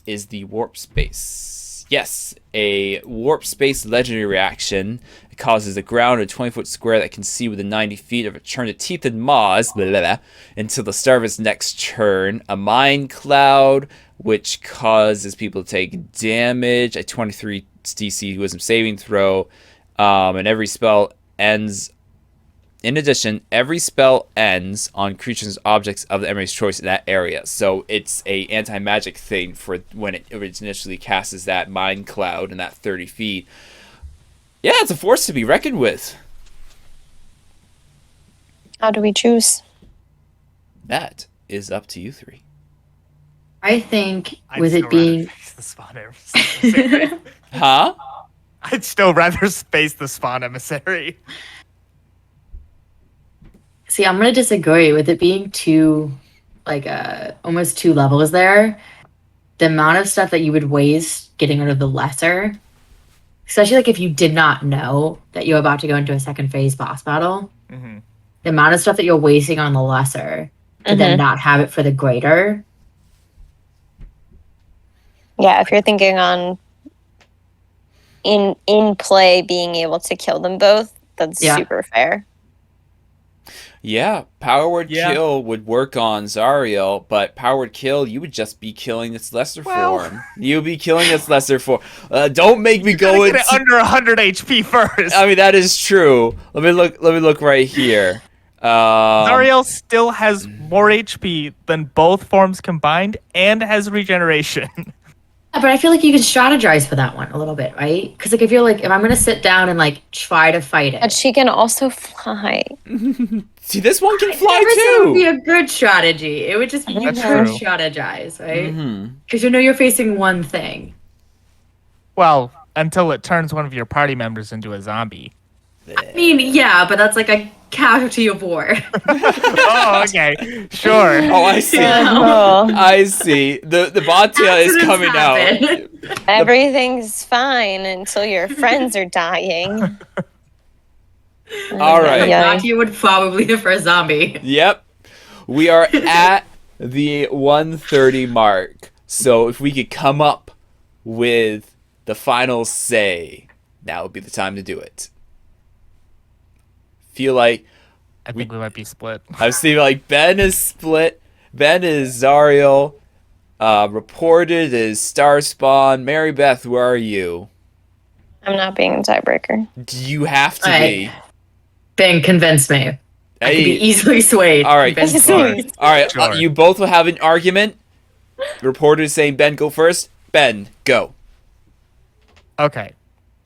Is the warp space. Yes, a warp space legendary reaction. It causes the ground a 20-foot square that can see within 90 feet of a turn to teeth and maws until the start of its next turn. A mind cloud, which causes people to take damage. A 23 DC wisdom saving throw. And every spell ends In addition, every spell ends on creatures and objects of the enemy's choice in that area. So it's a anti-magic thing for when it initially casts that mind cloud in that 30 feet. Yeah, it's a force to be reckoned with. How do we choose? That is up to you three. I think I'd with still it being rather face the spawn emissary. Huh? I'd still rather face the spawn emissary. See, I'm gonna disagree with it being two, almost two levels there. The amount of stuff that you would waste getting rid of the lesser, especially like if you did not know that you're about to go into a second phase boss battle, Mm-hmm. the amount of stuff that you're wasting on the lesser to then not have it for the greater. Yeah, if you're thinking on in play being able to kill them both, that's super fair. Yeah, Power Word Yeah. Kill would work on Zariel, but Power Word Kill, you would just be killing its lesser form. You'd be killing its lesser form. Don't make me go Get into... it under 100 HP first. I mean, that is true. Let me look right here. Zariel still has more HP than both forms combined and has regeneration. But I feel like you can strategize for that one a little bit, right? Because like if you're like, if I'm gonna sit down and like try to fight it, But she can also fly. See, this one can I fly never said it would be too. a good strategy. It would just be you That's could true. strategize, right? Mhm. Because you know you're facing one thing. Well, until it turns one of your party members into a zombie. I mean, yeah, but that's like a casualty of war. Oh, okay. Sure. Oh, I see. Oh, I see. The Batia is Accidents coming out. happen. everything's fine until your friends are dying. All right. Yeah. Naki would probably be the first zombie. Yep. We are at the 1:30 mark. So if we could come up with the final say, now would be the time to do it. Feel like I think we might be split. I was thinking like Ben is split. Ben is Zariel. Reported is Starspawn. Marybeth, where are you? I'm not being a tiebreaker. You have to Right. be. Ben, convince me. I could be Hey. easily swayed. All right. Convince All me. right. All right. Sure. You both will have an argument. Reporter is saying Ben go first. Ben, go. Okay.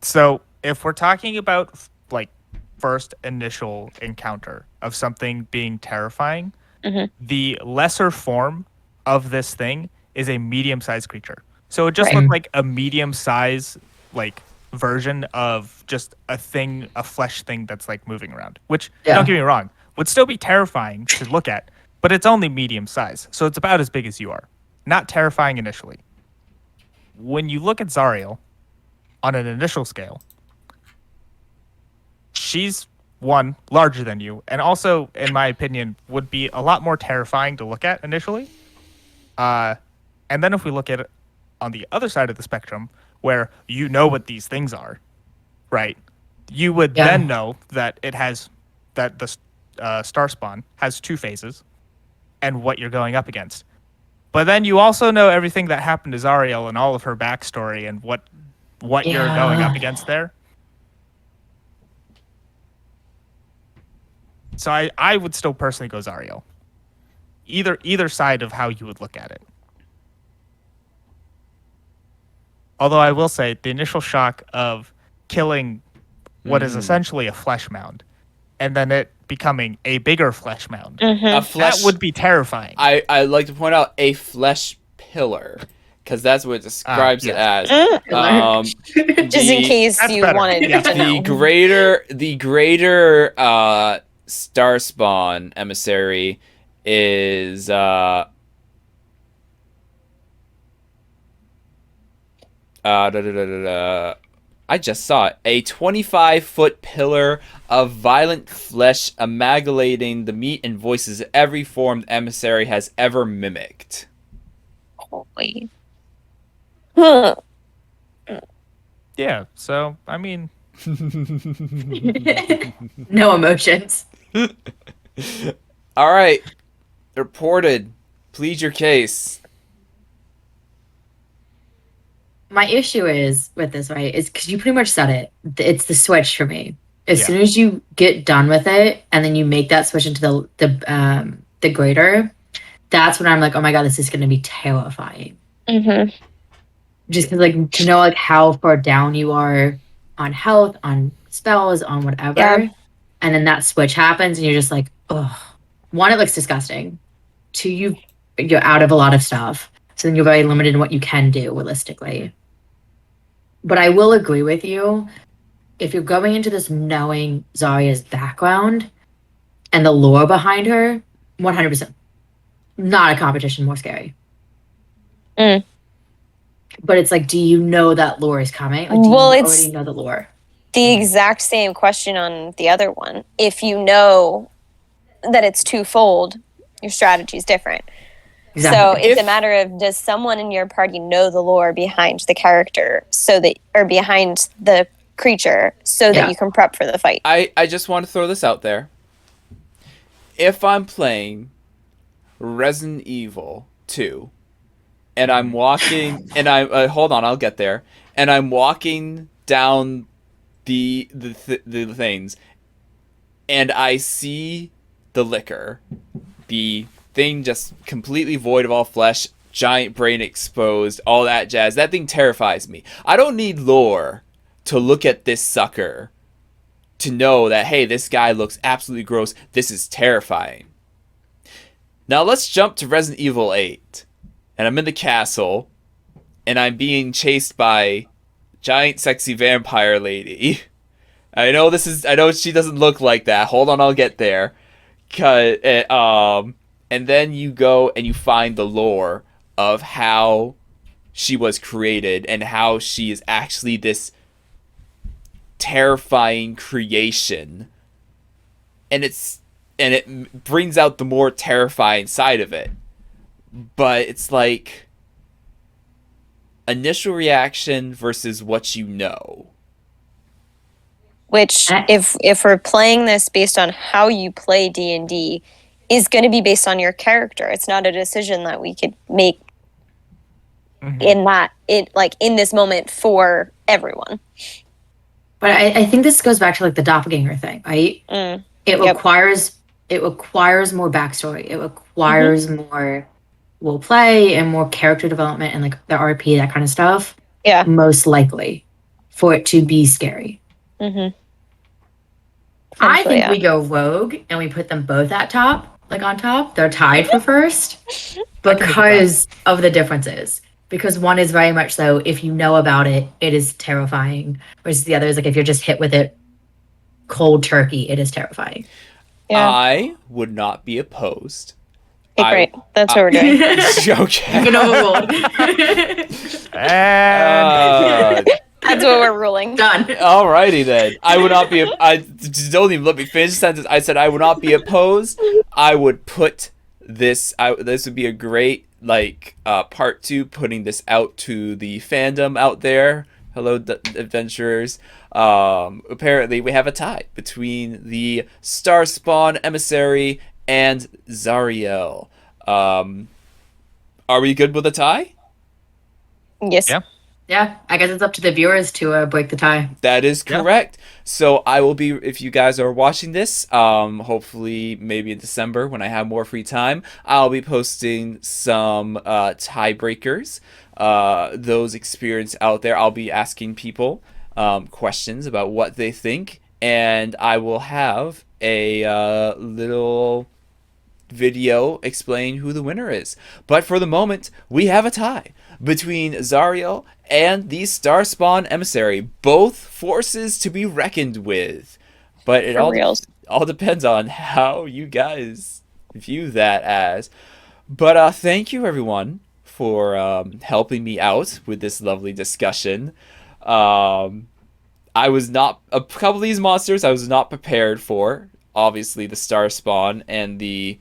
So if we're talking about like first initial encounter of something being terrifying, the lesser form of this thing is a medium-sized creature. So it just Right. looked like a medium-sized like version of just a thing, a flesh thing that's like moving around. Which Yeah. don't get me wrong, would still be terrifying to look at, but it's only medium size. So it's about as big as you are. Not terrifying initially. When you look at Zariel on an initial scale, she's one larger than you, and also, in my opinion, would be a lot more terrifying to look at initially. And then if we look at it on the other side of the spectrum, where you know what these things are, right? You would Yeah. then know that it has that the star spawn has two phases, and what you're going up against. But then you also know everything that happened to Zariel and all of her backstory and what you're going up against there. So I would still personally go Zariel. Either side of how you would look at it. Although I will say the initial shock of killing what is essentially a flesh mound and then it becoming a bigger flesh mound. A flesh. That would be terrifying. I like to point out a flesh pillar, because that's what it describes it as. Just in case That's you better. wanted Yeah. to know. The greater Starspawn emissary is I just saw it. A 25-foot pillar of violent flesh amalgamating the meat and voices of every form the emissary has ever mimicked. Holy. Huh. Yeah, so I mean, No emotions. All right. Reported. Plead your case. My issue is with this, right, is because you pretty much said it. It's the switch for me. As Yeah. soon as you get done with it, and then you make that switch into the greater, that's when I'm like, oh my god, this is going to be terrifying. Mm-hmm. Just because, like, to know like how far down you are on health, on spells, on whatever, Yeah. and then that switch happens, and you're just like, oh, one, it looks disgusting. Two, you're out of a lot of stuff, so then you're very limited in what you can do realistically. But I will agree with you. If you're going into this knowing Zarya's background and the lore behind her, 100%. Not a competition, more scary. Mm. But it's like, do you know that lore is coming? Like, do Well, you it's already know the lore? the exact same question on the other one. If you know that it's twofold, your strategy is different. Exactly. So it's If- a matter of, does someone in your party know the lore behind the character, so that, or behind the creature, so that Yeah. you can prep for the fight? I just want to throw this out there. If I'm playing Resident Evil 2 and I'm walking and I hold on, I'll get there. And I'm walking down the things and I see the liquor, the thing just completely void of all flesh, giant brain exposed, all that jazz. That thing terrifies me. I don't need lore to look at this sucker to know that, hey, this guy looks absolutely gross. This is terrifying. Now let's jump to Resident Evil 8. And I'm in the castle, and I'm being chased by giant sexy vampire lady. I know she doesn't look like that. Hold on, I'll get there. And then you go and you find the lore of how she was created and how she is actually this terrifying creation. And it brings out the more terrifying side of it. But it's like initial reaction versus what you know. Which, if we're playing this based on how you play D&D, is going to be based on your character. It's not a decision that we could make in this moment for everyone. But I think this goes back to like the doppelganger thing, right? Mm. It Yep. requires more backstory. It requires more role play and more character development and like the RP, that kind of stuff. Yeah. Most likely for it to be scary. Mm-hmm. I think yeah. we go rogue and we put them both at top, like on top. They're tied for first because of the differences. Because one is very much so, if you know about it, it is terrifying. Whereas the other is like, if you're just hit with it cold turkey, it is terrifying. Yeah. I would not be opposed. Okay, great. That's what we're doing. Okay. Been overruled. And That's what we're ruling. Done. Alrighty then. I would not be. I just don't even let me finish the sentence. I said I would not be opposed. I would put this. This would be a great part 2, putting this out to the fandom out there. Hello, adventurers. Apparently, we have a tie between the Starspawn emissary and Zariel. Are we good with a tie? Yes. Yeah. Yeah, I guess it's up to the viewers to break the tie. That is correct. So I will be, if you guys are watching this, hopefully maybe in December when I have more free time, I'll be posting some tiebreakers. Those experience out there. I'll be asking people questions about what they think, and I will have a little video explain who the winner is. But for the moment, we have a tie between Zariel and the Starspawn emissary, both forces to be reckoned with. But it all depends on how you guys view that as. But thank you everyone for helping me out with this lovely discussion. I was not, a couple of these monsters I was not prepared for. Obviously the Starspawn and the,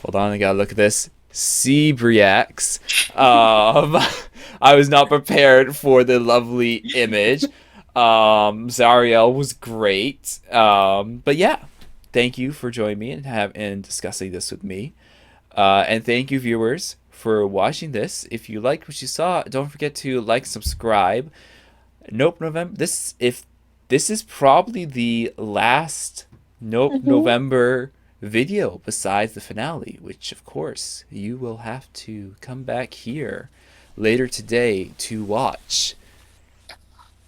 hold on, I gotta look at this, Seabriax. I was not prepared for the lovely image. Zariel was great. But yeah, thank you for joining me and discussing this with me. And thank you, viewers, for watching this. If you liked what you saw, don't forget to like, subscribe. Nope, November. If this is probably the last November video besides the finale, which of course you will have to come back here later today to watch,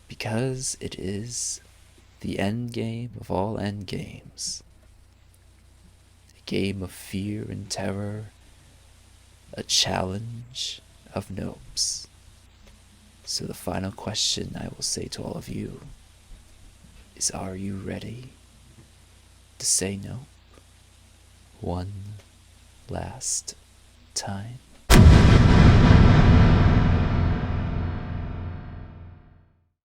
because it is the end game of all end games. A game of fear and terror, a challenge of nopes. So the final question I will say to all of you is, are you ready to say nope one last time?